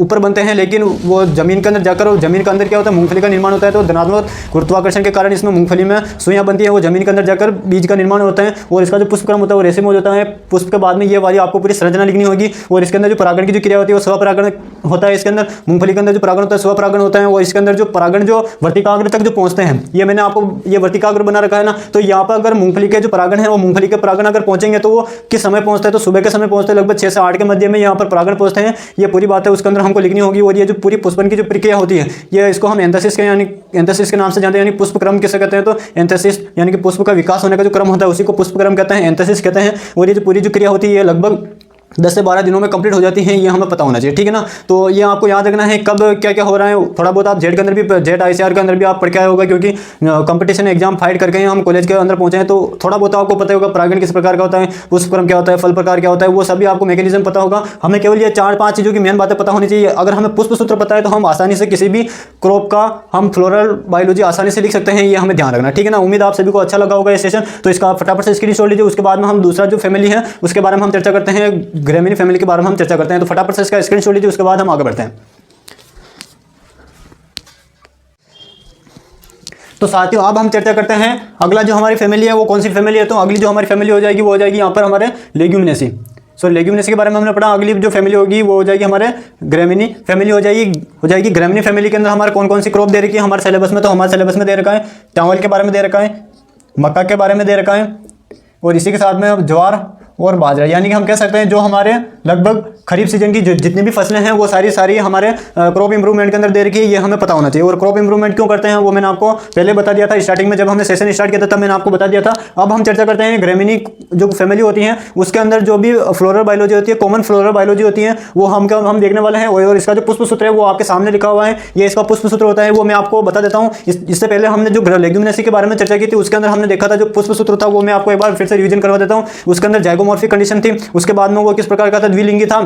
ऊपर बनते हैं, लेकिन वो जमीन के अंदर जाकर, जमीन के अंदर क्या होता है, मूंगफली का निर्माण होता है। तो धनात्मक गुरुत्वाकर्षण के कारण इसमें मूंगफली में सुइयां बनती है, वो जमीन के अंदर जाकर बीज का निर्माण होता है, और इसका जो पुष्पक्रम होता है वो रेशम हो जाता है। पुष्प के बाद में ये वाली आपको पूरी संरचना लिखनी होगी, और इसके अंदर जो परागण की जो क्रिया होती है वो स्वपरागण होता है। इसके अंदर मूंगफली के अंदर जो परागण होता है स्वपरागण होता है, और इसके अंदर जो परागण जो वर्तिकाग्र तक जो पहुंचते हैं, ये मैंने आपको ये वर्तिकाग्र बना रखा है ना। तो यहाँ पर अगर मूंगफली के जो परागण है वो मूंगफली के परागण अगर पहुंचेंगे तो वो किस समय पहुंचते हैं, तो सुबह के समय पहुंचते हैं, लगभग 6 से 8 के मध्य में यहाँ पर परागण पहुंचते हैं। ये पूरी बात है उसके अंदर हमको लिखनी होगी। और ये जो पूरी पुष्पन की जो प्रक्रिया होती है ये इसको हम एंथेसिस के यानी एंथेसिस के नाम से जानते हैं, यानी पुष्प क्रम किसे कहते हैं, तो एंथेसिस यानी कि पुष्प का विकास होने का जो क्रम होता है उसी को पुष्प क्रम कहते हैं, एंथेसिस कहते हैं। और ये जो पूरी जो क्रिया होती है लगभग 10 से 12 दिनों में कंप्लीट हो जाती हैं, ये हमें पता होना चाहिए, ठीक है ना। तो ये आपको याद रखना है कब क्या क्या हो रहा है। थोड़ा बहुत आप जेड के अंदर भी, जेड ICR के अंदर भी आप पढ़ के आए होगा, क्योंकि कंपटीशन एग्जाम फाइट करके हम कॉलेज के अंदर पहुंचे हैं, तो थोड़ा बहुत आपको पता होगा परागण किस प्रकार का होता है, पुष्पक्रम क्या होता है, फल प्रकार क्या होता है, वो सभी आपको मैकेनिज्म पता होगा। हमें केवल ये 4-5 चीज़ों की मेन बातें पता होनी चाहिए। अगर हमें पुष्प सूत्र पता है तो हम आसानी से किसी भी क्रॉप का हम फ्लोरल बायोलॉजी आसानी से लिख सकते हैं, ये हमें ध्यान रखना, ठीक है ना। उम्मीद आप सभी को अच्छा लगा होगा ये सेशन, तो इसका फटाफट से स्क्रीनशॉट लीजिए। उसके बाद में हम दूसरा जो फैमिली है उसके बारे में हम चर्चा करते हैं, ग्रेमिनी फैमिली के बारे में हम चर्चा करते हैं। तो फटाफट से इसका स्क्रीनशॉट लीजिए, उसके बाद हम आगे बढ़ते हैं। तो साथियों अब हम चर्चा करते हैं अगला जो हमारी फैमिली है वो कौन सी फैमिली है। तो अगली जो हमारी फैमिली हो जाएगी वो हो जाएगी यहाँ पर हमारे लेग्यूमिनेसी। सो लेग्यूमिनेसी के बारे में हमने पढ़ा। अगली जो फैमिली होगी वो हो जाएगी हमारे ग्रेमिनी फैमिली हो जाएगी। ग्रेमिनी फैमिली के अंदर हमारे कौन कौन सी क्रॉप दे रखी है हमारे सिलेबस में, तो हमारे सिलेबस में दे रखा है चावल के बारे में दे रखा है, मक्का के बारे में दे रखा है, और इसी के साथ में ज्वार और बाजरा, यानी कि हम कह सकते हैं जो हमारे लगभग खरीफ सीजन की जितनी भी फसलें हैं वो सारी हमारे क्रॉप इंप्रूवमेंट के अंदर दे रखी है, ये हमें पता होना चाहिए। और क्रॉप इंप्रूवमेंट क्यों करते हैं वो मैंने आपको पहले बता दिया था स्टार्टिंग में, जब हमने सेशन स्टार्ट किया था तब मैंने आपको बता दिया था। अब हम चर्चा करते हैं ग्रेमिनी जो फैमिली होती है उसके अंदर जो भी फ्लोरल बायोलॉजी होती है, कॉमन फ्लोरल बायोलॉजी होती है, वो हम देखने वाले हैं। और इसका जो पुष्प सूत्र है वो आपके सामने लिखा हुआ है, ये इसका पुष्प सूत्र होता है, वो मैं आपको बता देता हूँ। इससे पहले हमने जो लेग्यूमिनेसी के बारे में चर्चा की थी उसके अंदर हमने देखा था जो पुष्प सूत्र था, वो मैं आपको एक बार फिर से रिवीजन करवा देता हूँ। उसके अंदर जाइगोमॉर्फिक कंडीशन थी, उसके बाद में वो किस प्रकार का था, द्विलिंगी था,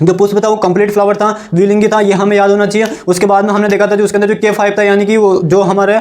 जो पुष्प था वो कंप्लीट फ्लावर था, द्विलिंगी था, ये हमें याद होना चाहिए। उसके बाद में हमने देखा था जो उसके अंदर जो K5 था, यानी कि वो जो हमारे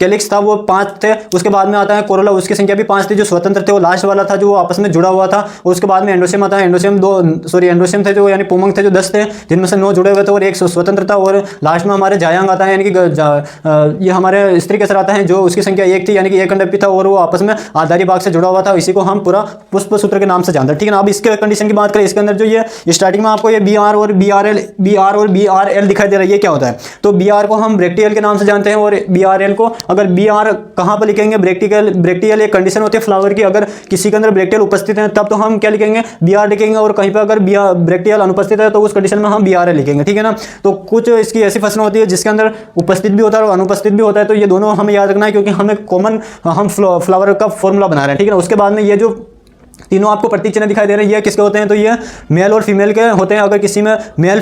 कैलिक्स था वो 5 थे। उसके बाद में आता है कोरोला, उसकी संख्या भी 5 थी। जो स्वतंत्र थे वो लास्ट वाला था जो आपस में जुड़ा हुआ था। उसके बाद में एंडोसियम आता है, एंडोसियम थे जो यानी पोमंग थे जो 10 थे, जिनमें से 9 जुड़े हुए थे और 1 स्वतंत्र था। और लास्ट में हमारे जायांग आता है, यानी कि ये हमारे स्त्री केसर आता है जो उसकी संख्या 1 थी, यानी कि 1 अंडपी था और वो आपस में आधारी भाग से जुड़ा हुआ था। इसी को हम पूरा पुष्प सूत्र के नाम से जानते हैं, ठीक है ना। अब इसके कंडीशन की बात करें, इसके अंदर जो ये स्टार्टिंग में आपको ये BR और BRL दिखाई दे रहा है, ये क्या होता है? तो BR को हम ब्रेक्टियल के नाम से जानते हैं और BRL को, अगर BR कहां पर लिखेंगे, ब्रेक्टियल एक कंडीशन होती है फ्लावर की, अगर किसी के अंदर ब्रेक्टियल उपस्थित है तब तो हम क्या लिखेंगे, BR लिखेंगे। और कहीं पर अगर ब्रेक्टियल अनुपस्थित है तो उस कंडीशन में हम BRL लिखेंगे, ठीक है ना। तो कुछ इसकी ऐसी फसलें होती है जिसके अंदर उपस्थित भी होता है और अनुपस्थित भी होता है, तो ये दोनों हमें याद रखना है क्योंकि हमें कॉमन हम फ्लावर का फॉर्मूला बना रहे हैं, ठीक है ना। उसके बाद में ये जो तीनों आपको प्रतीक चिन्ह दिखाई दे रहे हैं, ये किसके होते हैं? तो ये मेल और फीमेल के होते हैं। अगर किसी में मेल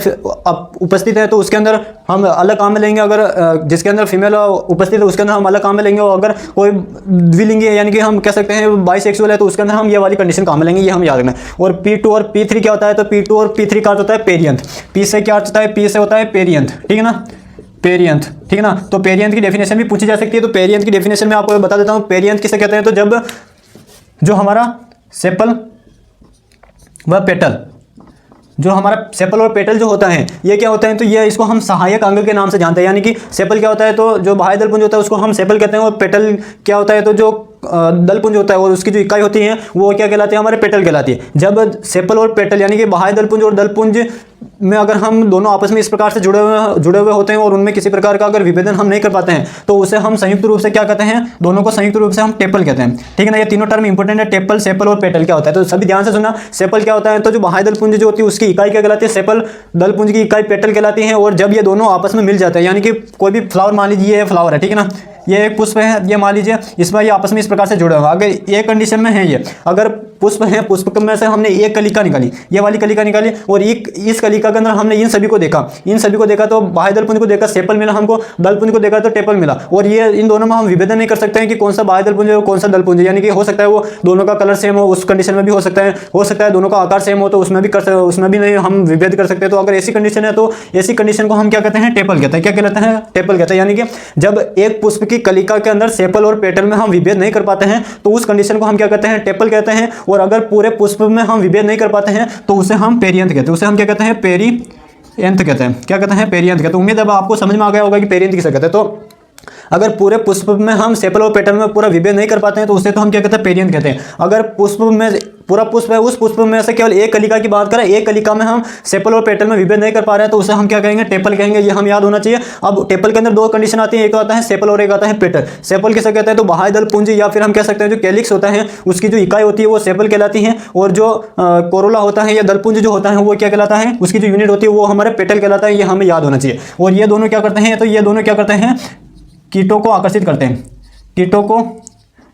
उपस्थित है तो उसके अंदर हम अलग काम में लेंगे, अगर जिसके अंदर फीमेल उपस्थित है उसके अंदर हम अलग काम में लेंगे। और अगर कोई द्विलिंगी है यानी कि हम कह सकते हैं बाइसेक्सुअल है तो उसके अंदर हम ये वाली कंडीशन काम में लेंगे, ये हम याद रखना है। और P2 और P3 क्या होता है? तो P2 और P3 का होता है पेरियंथ। P से क्या होता है? P से होता है पेरियंथ, ठीक है ना, पेरियंथ, ठीक है ना। तो पेरियंथ की डेफिनेशन भी पूछी जा सकती है, तो पेरियंथ की डेफिनेशन में आपको बता देता हूँ। पेरियंथ किसे कहते हैं? तो जब जो हमारा सेपल व पेटल, जो हमारा सेपल और पेटल जो होता है ये क्या होता है? तो ये इसको हम सहायक अंग के नाम से जानते हैं। यानी कि सेपल क्या होता है? तो जो बाह्य दलपुंज होता है उसको हम सेपल कहते हैं, और पेटल क्या होता है? तो जो दलपुंज होता है और उसकी जो इकाई होती है वो क्या कहलाती है? हमारे पेटल कहलाती है। जब सेपल और पेटल यानी कि बाह्य दलपुंज और दलपुंज में अगर हम दोनों आपस में इस प्रकार से जुड़े हुए होते हैं और उनमें किसी प्रकार का अगर विभेदन हम नहीं कर पाते हैं तो उसे हम संयुक्त रूप से क्या कहते हैं? दोनों को संयुक्त रूप से हम टेपल कहते हैं, ठीक है ना। ये तीनों टर्म इंपॉर्टेंट है, टेपल, सेपल और पेटल क्या होता है। तो सभी ध्यान से सुना। सेपल क्या होता है? तो जो बाह्य दलपुंज जो होती है उसकी इकाई क्या कहलाती है? सेपल। दलपुंज की इकाई पेटल कहलाती है। और जब ये दोनों आपस में मिल जाते हैं, यानी कि कोई भी फ्लावर मान लीजिए ये फ्लावर है, ठीक है ना, ये एक पुष्प है, ये मान लीजिए इसमें ये आपस में इस प्रकार से जुड़े हुए, अगर एक कंडीशन में है ये, अगर पुष्प है, पुष्प में से हमने एक कलिका निकाली, ये वाली कलिका निकाली और इस कलिका के अंदर हमने इन सभी को देखा, तो बाह्य दलपुंज को देखा सेपल मिला, हमको दलपुंज को देखा तो टेपल मिला। और ये इन दोनों में हम विभेदन नहीं कर सकते हैं कि कौन सा बाह्य दलपुंज है कौन सा दलपुंज है, यानी कि हो सकता है वो दोनों का कलर सेम हो, उस कंडीशन में भी हो सकता है दोनों का आकार सेम हो तो उसमें भी नहीं हम विभेद कर सकते। तो अगर ऐसी कंडीशन है तो ऐसी कंडीशन को हम क्या कहते हैं? टेपल कहते हैं। क्या कहते हैं? टेपल कहते हैं। यानी कि जब एक पुष्प की कलिका के अंदर सेपल और पेटल में हम विभेद नहीं कर पाते हैं तो उस कंडीशन को हम क्या कहते हैं? टेपल कहते हैं। और अगर पूरे पुष्प में हम विभेद नहीं कर पाते हैं तो उसे हम पेरियंथ कहते हैं। उसे हम क्या कहते हैं? पेरियंथ कहते हैं। क्या कहते हैं? पेरियंथ कहते हैं। उम्मीद है अब आपको समझ में आ गया होगा कि पेरियंथ किसे कहते हैं। तो अगर पूरे पुष्प में हम सेपल और पेटल में पूरा विभेद नहीं कर पाते हैं तो उसे तो हम क्या कहते हैं? पेरियंथ कहते हैं। अगर पुष्प में पूरा पुष्प है, उस पुष्प में से केवल एक कलिका की बात करें, एक कलिका में हम सेपल और पेटल में विभेद नहीं कर पा रहे हैं तो उसे हम क्या कहेंगे? टेपल कहेंगे। ये हम याद होना चाहिए। अब टेपल के अंदर दो कंडीशन आती है, एक आता है सेपल और एक आता है पेटल। सेपल किसे कहते हैं? तो बाह्य दलपुंज या फिर हम कह सकते हैं जो कैलिक्स होता है उसकी जो इकाई होती है वो सेपल कहलाती है। और जो कोरोला होता है या दलपुंज जो होता है वो क्या कहलाता है? उसकी जो यूनिट होती है वो हमारे पेटल कहलाता है। ये हमें याद होना चाहिए। और ये दोनों क्या करते हैं? तो ये दोनों क्या करते हैं? कीटों को आकर्षित करते हैं। कीटों को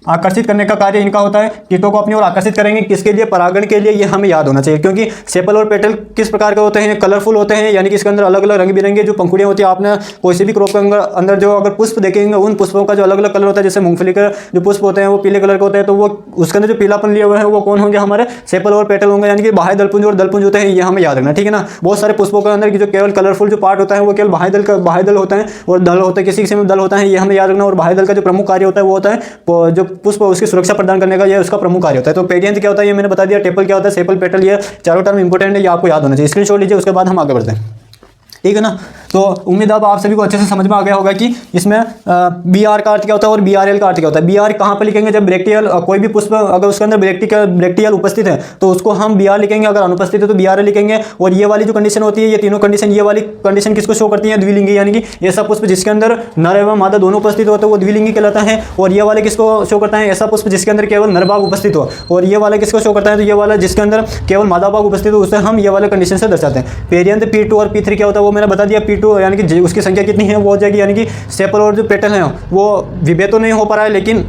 आकर्षित करने का कार्य इनका होता है। कीटों को अपनी ओर आकर्षित करेंगे, किसके लिए? परागण के लिए। ये हमें याद होना चाहिए क्योंकि सेपल और पेटल किस प्रकार के होते हैं? कलरफुल होते हैं, यानी कि इसके अंदर अलग अलग रंग बिरंगे जो पंखुड़ियाँ होती है। आपने कोई से भी क्रॉप के अंदर जो अगर पुष्प देखेंगे उन पुष्पों का जो अलग अलग कलर होता है, जैसे मूंगफली के जो पुष्प होते हैं वो पीले कलर के होते हैं, तो वो उसके अंदर जो पीलापन लिए हुए हैं वो कौन होंगे? हमारे सेपल और पेटल होंगे, यानी कि बाह्य दलपुंज और दलपुंज होते हैं। ये हमें याद रखना, ठीक है ना। बहुत सारे पुष्पों के अंदर की जो केवल कलरफुल जो पार्ट होता है वो केवल बाह्य दल होता है और दल होता है, किसी में दल होता है, ये हमें याद रखना। और बाह्य दल का जो प्रमुख कार्य होता है वो होता है जो पुष्प उसकी सुरक्षा प्रदान करने का, ये उसका प्रमुख कार्य होता है। तो पेरियंथ क्या होता है ये मैंने बता दिया। टेपल क्या होता है? सेपल, पेटल, ये चारों टर्म इंपॉर्टेंट है, ये आपको याद होना चाहिए। स्क्रीनशॉट लीजिए, उसके बाद हम आगे बढ़ते हैं, ठीक है ना। तो उम्मीद अब आप सभी को अच्छे से समझ में आ गया होगा कि इसमें बी आर का अर्थ क्या होता है और बी आर एल का अर्थ क्या होता है। बी आर कहाँ पर लिखेंगे, जब ब्रैक्टियल कोई भी पुष्प अगर उसके अंदर ब्रैक्टियल उपस्थित है तो उसको हम बी आर लिखेंगे, अगर अनुपस्थित है तो बी आर एल लिखेंगे। और ये वाली जो कंडीशन होती है, ये तीनों कंडीशन, ये वाली कंडीशन किसको शो करती है, द्विलिंगी, यानी कि ऐसा पुष्प जिसके अंदर नर एवं मादा दोनों उपस्थित होते हैं वो द्विलिंगी कहलाता है। और ये वाले किसको शो करता है, ऐसा पुष्प जिसके अंदर केवल नर भाग उपस्थित हो। और ये वाला किसको शो करता है, तो ये वाला जिसके अंदर केवल मादा भाग उपस्थित हो, उसे हम ये वाले कंडीशन से दर्शाते हैं। पेरियंथ P2 और P3 क्या होता है वो मैंने बता दिया। P2 यानी कि उसकी संख्या कितनी है वो हो जाएगी, यानी कि सेपल और जो पेटल है वो विभेद तो नहीं हो पा रहा है, लेकिन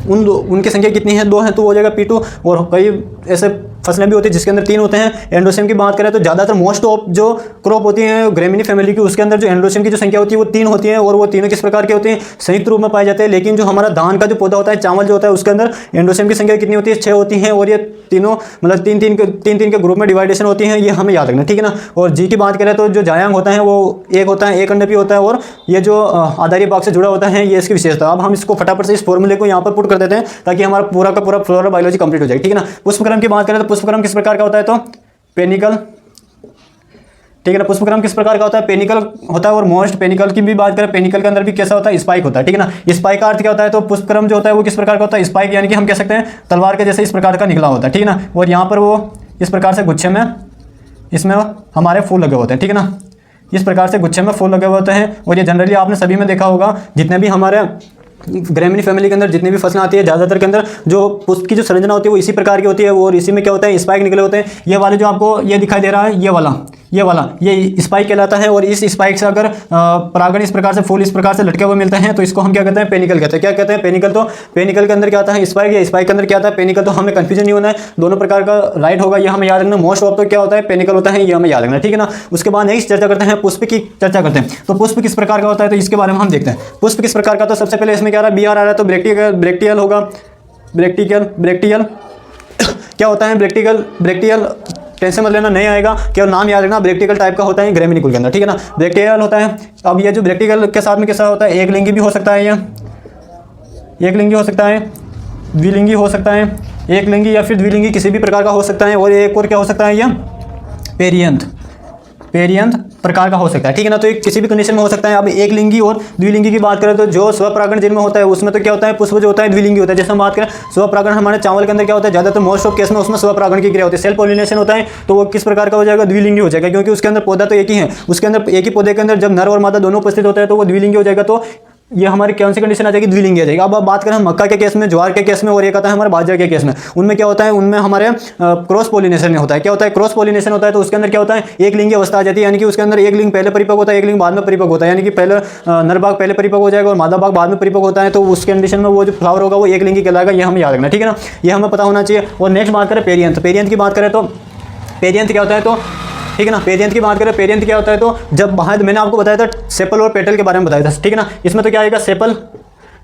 उनकी संख्या कितनी है, 2 है, तो वो हो जाएगा P2। और कई ऐसे फसलें भी होती है जिसके अंदर 3 होते हैं। एंड्रोसियम की बात करें तो ज़्यादातर मोस्ट ऑफ जो क्रॉप होती है ग्रेमिनी फैमिली की, उसके अंदर जो एंड्रोसियम की जो संख्या होती है वो 3 होती है। और वो तीनों किस प्रकार के होते हैं, संयुक्त रूप में पाए जाते हैं। लेकिन जो हमारा धान का जो पौधा होता है, चावल जो होता है, उसके अंदर एंड्रोसियम की संख्या कितनी होती है, 6 होती है। और ये तीनों मतलब तीन के ग्रुप में डिवाइडेशन होती है, ये हमें याद रखना, ठीक है ना। और जी की बात करें तो जो जायांग होता है वो एक होता है, एक अंडपी होता है। और ये जो आधारी भाग से जुड़ा होता है ये इसकी विशेषता। अब हम इसको फटाफट से इस फॉर्मूले को यहाँ पर पुट कर देते हैं ताकि हमारा पूरा का पूरा फ्लोरल बायोलॉजी कंप्लीट हो जाए, ठीक है ना। पुष्पक्रम की बात करें तो पुष्पक्रम किस प्रकार का होता है, तो पेनिकल, ठीक है ना। पुष्पक्रम किस प्रकार का होता है, पेनिकल होता है। और मोस्ट पेनिकल की भी बात करें, पेनिकल के अंदर भी कैसा होता है, स्पाइक होता है, ठीक है ना। स्पाइक का अर्थ क्या होता है, तो पुष्पक्रम जो होता है वो किस प्रकार का होता है, स्पाइक, यानी कि हम कह सकते हैं तलवार के जैसे इस प्रकार का निकला होता है, ठीक है ना। और यहाँ पर वो इस प्रकार से गुच्छे में इसमें हमारे फूल लगे होते हैं, ठीक है ना। इस प्रकार से गुच्छे में फूल लगे हुए होते हैं। और ये जनरली आपने सभी में देखा होगा, जितने भी हमारे ग्रेमिनी फैमिली के अंदर जितनी भी फसलें आती है ज़्यादातर के अंदर जो पुष्प की जो संरचना होती है वो इसी प्रकार की होती है। और इसी में क्या होता है, स्पाइक निकले होते हैं। ये वाले जो आपको ये दिखाई दे रहा है, ये वाला ये स्पाइक कहलाता है। और इस स्पाइक से अगर परागण इस प्रकार से, फूल इस प्रकार से लटके हुए मिलते हैं तो इसको हम क्या कहते हैं, पेनिकल कहते हैं। क्या कहते हैं, पेनिकल। तो पेनिकल के अंदर क्या आता है, स्पाइक, या स्पाइक के अंदर क्या आता है, पेनिकल। तो हमें कंफ्यूजन नहीं होना है, दोनों प्रकार का राइट होगा, ये हमें याद रखना। मोस्ट ऑफ तो क्या होता है, पेनिकल होता है, ये हमें याद रखना, ठीक है ना। उसके बाद नेक्स्ट चर्चा करते हैं, पुष्प की चर्चा करते हैं। तो पुष्प किस प्रकार का होता है, तो इसके बारे में हम देखते हैं। पुष्प किस प्रकार का, तो सबसे पहले इसमें क्या आ रहा है, बी आर आ रहा है, तो ब्रैक्टियल होगा। ब्रैक्टियल क्या होता है, ब्रैक्टियल टेंशन मत लेना, नहीं आएगा, केवल नाम याद रखना। ब्रैक्टिकल टाइप का होता है ग्रेमिनी कुल के अंदर, ठीक है ना। ब्रैक्टिकल होता है। अब ये जो ब्रैक्टिकल के साथ में कैसा होता है, एक लिंगी भी हो सकता है, ये एक लिंगी हो सकता है, द्विलिंगी हो सकता है, एक लिंगी या फिर द्विलिंगी किसी भी प्रकार का हो सकता है। और एक और क्या हो सकता है, यह पेरियंथ प्रकार का हो सकता है, ठीक है ना। तो एक किसी भी कंडीशन में हो सकता है। अब एक लिंगी और द्विलिंगी की बात करें तो जो स्वपरागण जिनमें होता है उसमें तो क्या होता है, पुष्प जो होता है द्विलिंगी होता है। जैसे हम बात करें स्वपरागण हमारे चावल के अंदर क्या होता है, ज़्यादातर मोस्ट ऑफ केस में उसमें स्वपरागण की क्रिया होती है। सेल्फ पॉलिनेशन होता है तो वो किस प्रकार का हो जाएगा, द्विलिंगी हो जाएगा, क्योंकि उसके अंदर पौधा तो एक ही है। उसके अंदर एक ही पौधे के अंदर जब नर और मादा दोनों उपस्थित होते हैं तो वो द्विलिंगी हो जाएगा। तो ये हमारी कौन सी कंडीशन आ जाएगी, द्विलिंगी आ जाएगी। अब बात करें हम मक्का के केस में, ज्वार के केस में, और एक आता है हमारे बाजरा के केस में। उनमें क्या होता है, उनमें हमारे क्रॉस पॉलिनेशन होता है। क्या होता है, क्रॉस पॉलिनेशन होता है। तो उसके अंदर क्या होता है, एक लिंगी अवस्था आ जाती है, यानी कि उसके अंदर एक लिंग पहले परिपक्व होता है, एक लिंग बाद में परिपक्व होता है। यानी कि पहले नर भाग पहले परिपक्व हो जाएगा और मादा भाग बाद में परिपक्व होता है। तो उस कंडीशन में वो जो फ्लावर होगा वो एक लिंगी कहलाएगा, ये हमें याद रखना, ठीक है ना। ये हमें पता होना चाहिए। और नेक्स्ट बात करें पेरियंथ की बात करें तो पेरियंथ क्या होता है, तो ठीक है ना। पेरियंथ की बात करें, पेरियंथ क्या होता है, तो जब बाहर मैंने आपको बताया था सेपल और पेटल के बारे में बताया था, ठीक है ना। इसमें तो क्या आएगा, सेपल,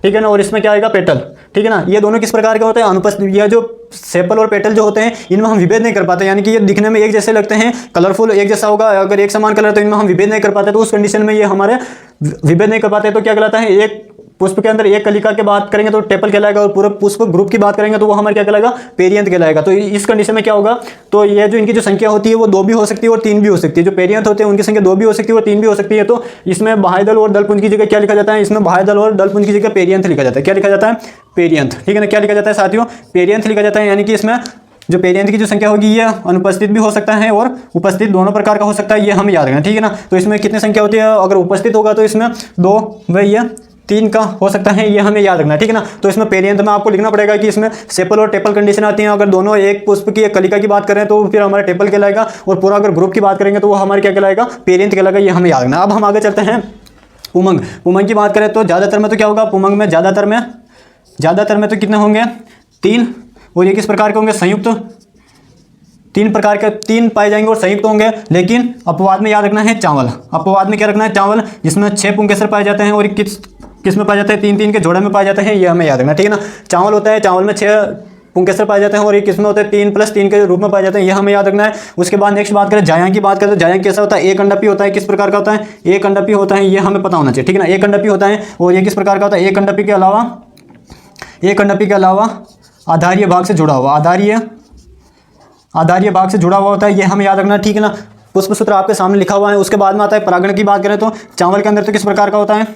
ठीक है ना। और इसमें क्या आएगा, पेटल, ठीक है ना। ये दोनों किस प्रकार के होते हैं, अनुपस्थित। यह जो सेपल और पेटल जो होते हैं इनमें हम विभेद नहीं कर पाते, यानी कि ये दिखने में एक जैसे लगते हैं, कलरफुल एक जैसा होगा, अगर एक समान कलर तो इनमें हम विभेद नहीं कर पाते। तो उस कंडीशन में ये हमारे विभेद नहीं कर पाते तो क्या कहलाता है, एक पुष्प के अंदर एक कलिका की बात करेंगे तो टेपल कहलाएगा, और पूरे पुष्प ग्रुप की बात करेंगे तो वो हमारे क्या कहलाएगा, पेरियंथ कहलाएगा। तो इस कंडीशन में क्या होगा, तो ये जो इनकी जो संख्या होती है वो 2 भी हो सकती है और 3 भी हो सकती है। जो पेरियंथ होते हैं उनकी संख्या 2 भी हो सकती है और 3 भी हो सकती है। तो इसमें बाह्य दल और दलपुंज की जगह क्या लिखा जाता है, इसमें बाह्य दल और दलपुंज की जगह पेरियंथ लिखा जाता है। क्या लिखा जाता है, पेरियंथ, ठीक है ना। क्या लिखा जाता है साथियों, पेरियंथ लिखा जाता है। यानी कि इसमें जो पेरियंथ की जो संख्या होगी ये अनुपस्थित भी हो सकता है और उपस्थित दोनों प्रकार का हो सकता है, ये हमें याद रखना, ठीक है ना। तो इसमें कितनी संख्या होती है, अगर उपस्थित होगा तो इसमें 2 व ये 3 का हो सकता है, ये हमें याद रखना, ठीक है ना। तो इसमें पेरियंथ में आपको लिखना पड़ेगा कि इसमें सेपल और टेपल कंडीशन आती हैं। अगर दोनों एक पुष्प की एक कलिका की बात करें तो फिर हमारा टेपल कहलाएगा, और पूरा अगर ग्रुप की बात करेंगे तो वो हमारे क्या कहलाएगा, पेरियंथ कहलाएगा, ये हमें याद रखना। अब हम आगे चलते हैं, पुमंग की बात करें तो ज़्यादातर में तो क्या होगा, पुमंग में ज़्यादातर में तो कितने होंगे, 3। और ये किस प्रकार के होंगे, संयुक्त, 3 प्रकार के 3 पाए जाएंगे और संयुक्त होंगे। लेकिन अपवाद में याद रखना है चावल, अपवाद में क्या रखना है, चावल, जिसमें 6 पुंकेसर पाए जाते हैं। और किस में पाए जाते हैं, 3 के जोड़े में पाए जाते हैं, ये हमें याद रखना, ठीक है ना। चावल होता है, चावल में 6 पुंकेसर पाए जाते हैं और ये किसमें होते हैं, 3 + 3 के रूप में पाए जाते हैं, ये हमें याद रखना है। उसके बाद नेक्स्ट बात करें जायांग की बात करें तो जायांग कैसा होता है, एक अंडपी होता है। किस प्रकार का होता है, एक अंडपी होता है, ये हमें पता होना चाहिए, ठीक है ना। एक अंडपी होता है और ये किस प्रकार का होता है, एक अंडपी के अलावा आधारीय भाग से जुड़ा हुआ, आधारीय भाग से जुड़ा हुआ होता है, ये हमें याद रखना, ठीक है ना। पुष्पसूत्र आपके सामने लिखा हुआ है। उसके बाद में आता है परागण की बात करें तो चावल के अंदर तो किस प्रकार का होता है,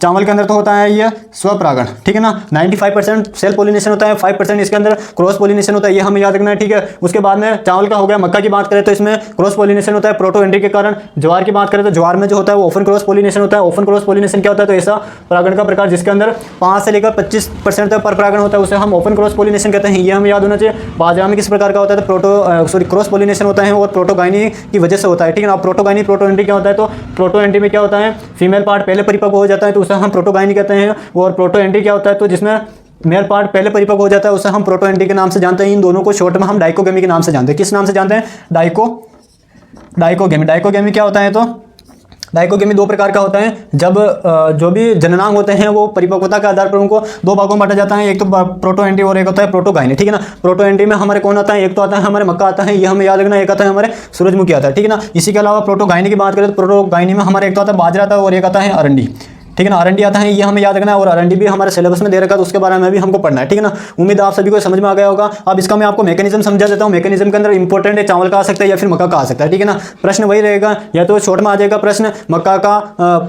चावल के अंदर तो होता है ये स्वपरागण, ठीक है ना। 95% सेल्फ पोलिनेशन होता है, 5% इसके अंदर क्रॉस पोलिनेशन होता है, ये हमें याद रखना है, ठीक है। उसके बाद में चावल का हो गया। मक्का की बात करें तो इसमें क्रॉस पोलिनेशन होता है प्रोटो एंट्री के कारण। ज्वार की बात करें तो ज्वार में जो होता है वो ओपन क्रॉस पोलिनेशन होता है। ओपन क्रॉस पोलिनेशन क्या होता है, तो ऐसा परागण का प्रकार जिसके अंदर 5 से लेकर 25% तक पर परागण होता है, उसे हम ओपन क्रॉस पोलिनेशन कहते हैं, ये हमें याद होना चाहिए। बाजरा में किस प्रकार का होता है, तो क्रॉस पोलिनेशन होता है और प्रोटोगाइनी की वजह से होता है, ठीक है ना। प्रोटोगाइनी प्रोटो एंट्री क्या होता है, तो प्रोटो एंट्री में क्या होता है, फीमेल पार्ट पहले परिपक्व हो जाता है तो उसे हम प्रोटोगाइनी कहते हैं। और प्रोटो एंट्री क्या होता है, तो जिसमें मेल पार्ट पहले परिपक्व हो जाता है उसे हम प्रोटो एंट्री के नाम से जानते हैं। इन दोनों को शॉर्ट में हम डाइकोगेमी के नाम से जानते हैं। किस नाम से जानते हैं, डाइकोगेमी। डाइकोगेमी क्या होता है, तो डाइकोगेमी 2 प्रकार का होता है। जब जो भी जननांग होते हैं वो परिपक्वता के आधार पर उनको 2 भागों में बांटा जाता है, एक तो प्रोटो एंट्री और एक होता है प्रोटोगाइनी, ठीक है ना। प्रोटो एंट्री में हमारे कौन आता है, एक तो आता है हमारे मक्का आता है, ये हमें याद रखना। एक आता है हमारे सूरजमुखी आता है, ठीक है ना। इसी के अलावा प्रोटोगाइनी की बात करें तो प्रोटोगाइनी में हमारे एक तो आता है बाजरा आता है और एक आता है अरंडी, ठीक है ना। अरंडी आता है, ये हमें याद रखना है। और अरंडी भी हमारे सिलेबस में दे रखा है तो उसके बारे में भी हमको पढ़ना है, ठीक है ना। उम्मीद आप सभी को समझ में आ गया होगा। अब इसका मैं आपको मैकेनिज्म समझा देता हूँ। मैकेनिज्म के अंदर इंपॉर्टेंट है, चावल का आ सकता है या फिर मक्का का आ सकता है, ठीक है ना। प्रश्न वही रहेगा, या तो शॉर्ट में आ जाएगा प्रश्न मक्का का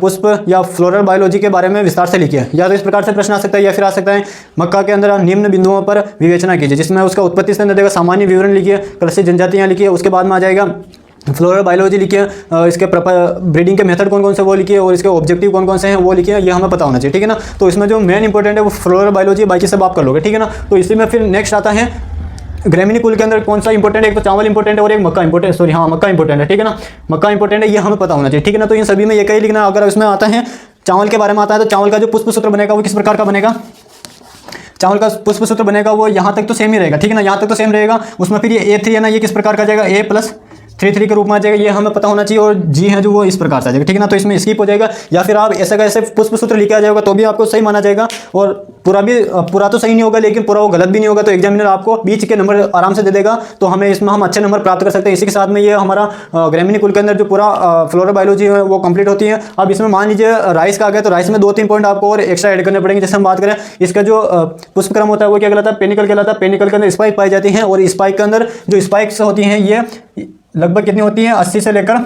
पुष्प या फ्लोरल बायोलॉजी के बारे में विस्तार से लिखिए, या तो इस प्रकार से प्रश्न आ सकता है, या फिर आ सकता है मक्का के अंदर निम्न बिंदुओं पर विवेचना कीजिए, जिसमें उसका उत्पत्ति से देगा सामान्य विवरण लिखिए, कृषि जनजातियाँ लिखिए। उसके बाद में आ जाएगा फ्लोरल बायोलॉजी लिखिए, इसके ब्रीडिंग के मेथड कौन कौन से वो लिखिए, और इसके ऑब्जेक्टिव कौन कौन से हैं वो लिखिए, ये हमें पता होना चाहिए, ठीक है ना। तो इसमें जो मेन इंपॉर्टेंट है वो फ्लोरल बायोलॉजी, बाकी सब आप कर लोगे, ठीक है ना। तो इसी में फिर नेक्स्ट आता है ग्रेमिनी कुल के अंदर कौन सा इंपॉर्टेंट है, एक तो चावल इंपॉर्टेंट है और एक मक्का इंपॉर्टेंट, सॉरी हाँ मक्का इंपॉर्टेंट है, ठीक है ना। मक्का इंपॉर्टेंट है, ये हमें पता होना चाहिए, ठीक है ना। तो इन सभी में ये कहीं लिखना। अगर इसमें आता है चावल के बारे में आता है तो चावल का जो पुष्पसूत्र बनेगा वो किस प्रकार का बनेगा, चावल का पुष्पसूत्र बनेगा वो यहाँ तक तो सेम ही रहेगा, ठीक है ना। यहाँ तक तो सेम रहेगा। उसमें फिर ये A3 है ना, ये किस प्रकार का जाएगा, A+3 के रूप में आ जाएगा, ये हमें पता होना चाहिए। और G है जो वो इस प्रकार से आ जाएगा, ठीक है ना। तो इसमें स्किप हो जाएगा, या फिर आप ऐसा का ऐसे पुष्पसूत्र लिखा जाएगा तो भी आपको सही माना जाएगा। और पूरा तो सही नहीं होगा, लेकिन पूरा वो गलत भी नहीं होगा, तो एग्जामिनर आपको बीच के नंबर आराम से दे देगा। तो हमें इसमें हम अच्छे नंबर प्राप्त कर सकते हैं। इसी के साथ में ये हमारा ग्रेमिनी कुल के अंदर जो पूरा फ्लोरल बायोलॉजी है वो कंप्लीट होती है। अब इसमें मान लीजिए राइस का आ गया, तो राइस में 2-3 पॉइंट आपको और एक्स्ट्रा ऐड करने पड़ेंगे। जैसे हम बात करें इसका जो पुष्पक्रम होता है वो क्या कहलाता है, पेनिकल कहलाता है। पेनिकल के अंदर स्पाइक पाई जाती हैं, और स्पाइक के अंदर जो स्पाइक्स होती हैं ये लगभग कितनी होती हैं, 80 से लेकर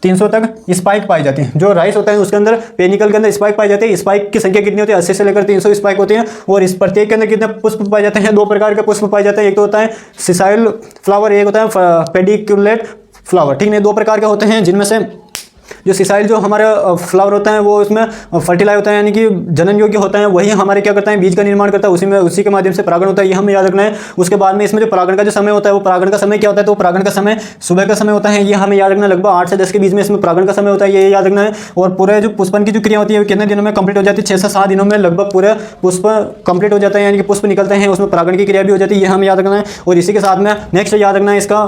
300 तक स्पाइक पाई जाती हैं। जो राइस होता है उसके अंदर पेनिकल के अंदर स्पाइक पाई जाती है। स्पाइक की संख्या कितनी होती है, 80 से लेकर 300 स्पाइक होती हैं। और इस प्रत्येक के अंदर कितने पुष्प पाए जाते हैं, 2 प्रकार के पुष्प पाए जाते हैं। एक तो होता है सिसाइल फ्लावर, एक होता है पेडिकुलेट फ्लावर, ठीक है। 2 प्रकार के होते हैं, जिनमें से जो सिसाइल जो हमारे फ्लावर होता है वो उसमें फर्टिलाइज होता है, यानी कि जनन योग्य होता है, वही हमारे क्या करता है, बीज का निर्माण करता है, उसी के माध्यम से परागण होता है, ये हमें याद रखना है। उसके बाद में इसमें जो परागण का जो समय होता है वो परागण का समय क्या होता है, तो परागण का समय सुबह का समय होता है, ये हमें याद रखना। लगभग 8 से 10 के बीच में इसमें परागण का समय होता है, ये याद रखना है। और पूरे जो पुष्पन की जो क्रिया होती है कितने दिनों में कंप्लीट हो जाती है, 6 से 7 दिनों में लगभग पूरे पुष्प कंप्लीट हो जाता है, यानी कि पुष्प निकलते हैं, उसमें परागण की क्रिया भी हो जाती है, ये हमें याद रखना है। और इसी के साथ में नेक्स्ट याद रखना है इसका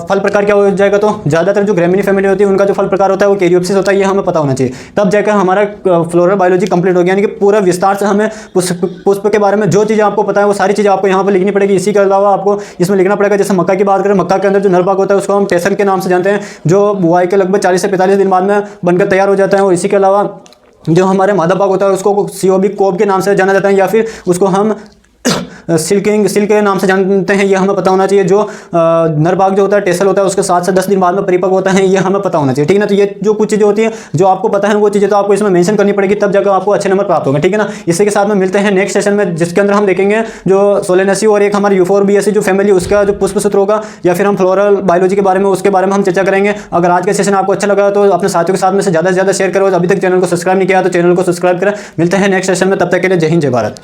फल प्रकार क्या हो जाएगा, तो ज़्यादातर जो ग्रेमिनी फैमिली होती है उनका जो फल प्रकार होता है वो कैरियोप्सिस होता है, ये हमें पता होना चाहिए। तब जाकर हमारा फ्लोरल बायोलॉजी कंप्लीट हो गया, यानी कि पूरा विस्तार से हमें पुष्प के बारे में जो चीज़ें आपको पता है वो सारी चीज़ें आपको यहाँ पर लिखनी पड़ेगी। इसी के अलावा आपको इसमें लिखना पड़ेगा, जैसे मक्का की बात करें, मक्का के अंदर जो नर भाग होता है उसको हम टेसल के नाम से जानते हैं, जो बुआई के लगभग 40 से 45 दिन बाद में बनकर तैयार हो जाता है। और इसी के अलावा जो हमारे मादा भाग होता है उसको सीओबी कोब के नाम से जाना जाता है, या फिर उसको हम सिल्क के नाम से जानते हैं, ये हमें पता होना चाहिए। जो नर भाग जो होता है टेसल होता है उसके 7 से 10 दिन बाद में परिपक्व होता है, ये हमें पता होना चाहिए, ठीक है ना। तो ये जो कुछ चीज़ें होती हैं जो आपको पता है वो चीज़ें तो आपको इसमें मेंशन करनी पड़ेगी, तब जाकर आपको अच्छे नंबर प्राप्त होंगे, ठीक है ना। इसी के साथ में मिलते हैं नेक्स्ट सेशन में, जिसके अंदर हम देखेंगे जो सोलेनेसी और एक हमारे यूफोरबिएसी जो फैमिली उसका जो पुष्पसूत्र होगा, या फिर हम फ्लोरल बायोलॉजी के बारे में उसके बारे में हम चर्चा करेंगे। अगर आज का सेशन आपको अच्छा लगा तो अपने साथियों के साथ में से ज़्यादा से ज़्यादा शेयर करो। अभी तक चैनल को सब्सक्राइब नहीं किया तो चैनल को सब्सक्राइब करें। मिलते हैं नेक्स्ट सेशन में, तब तक के लिए जय हिंद जय भारत।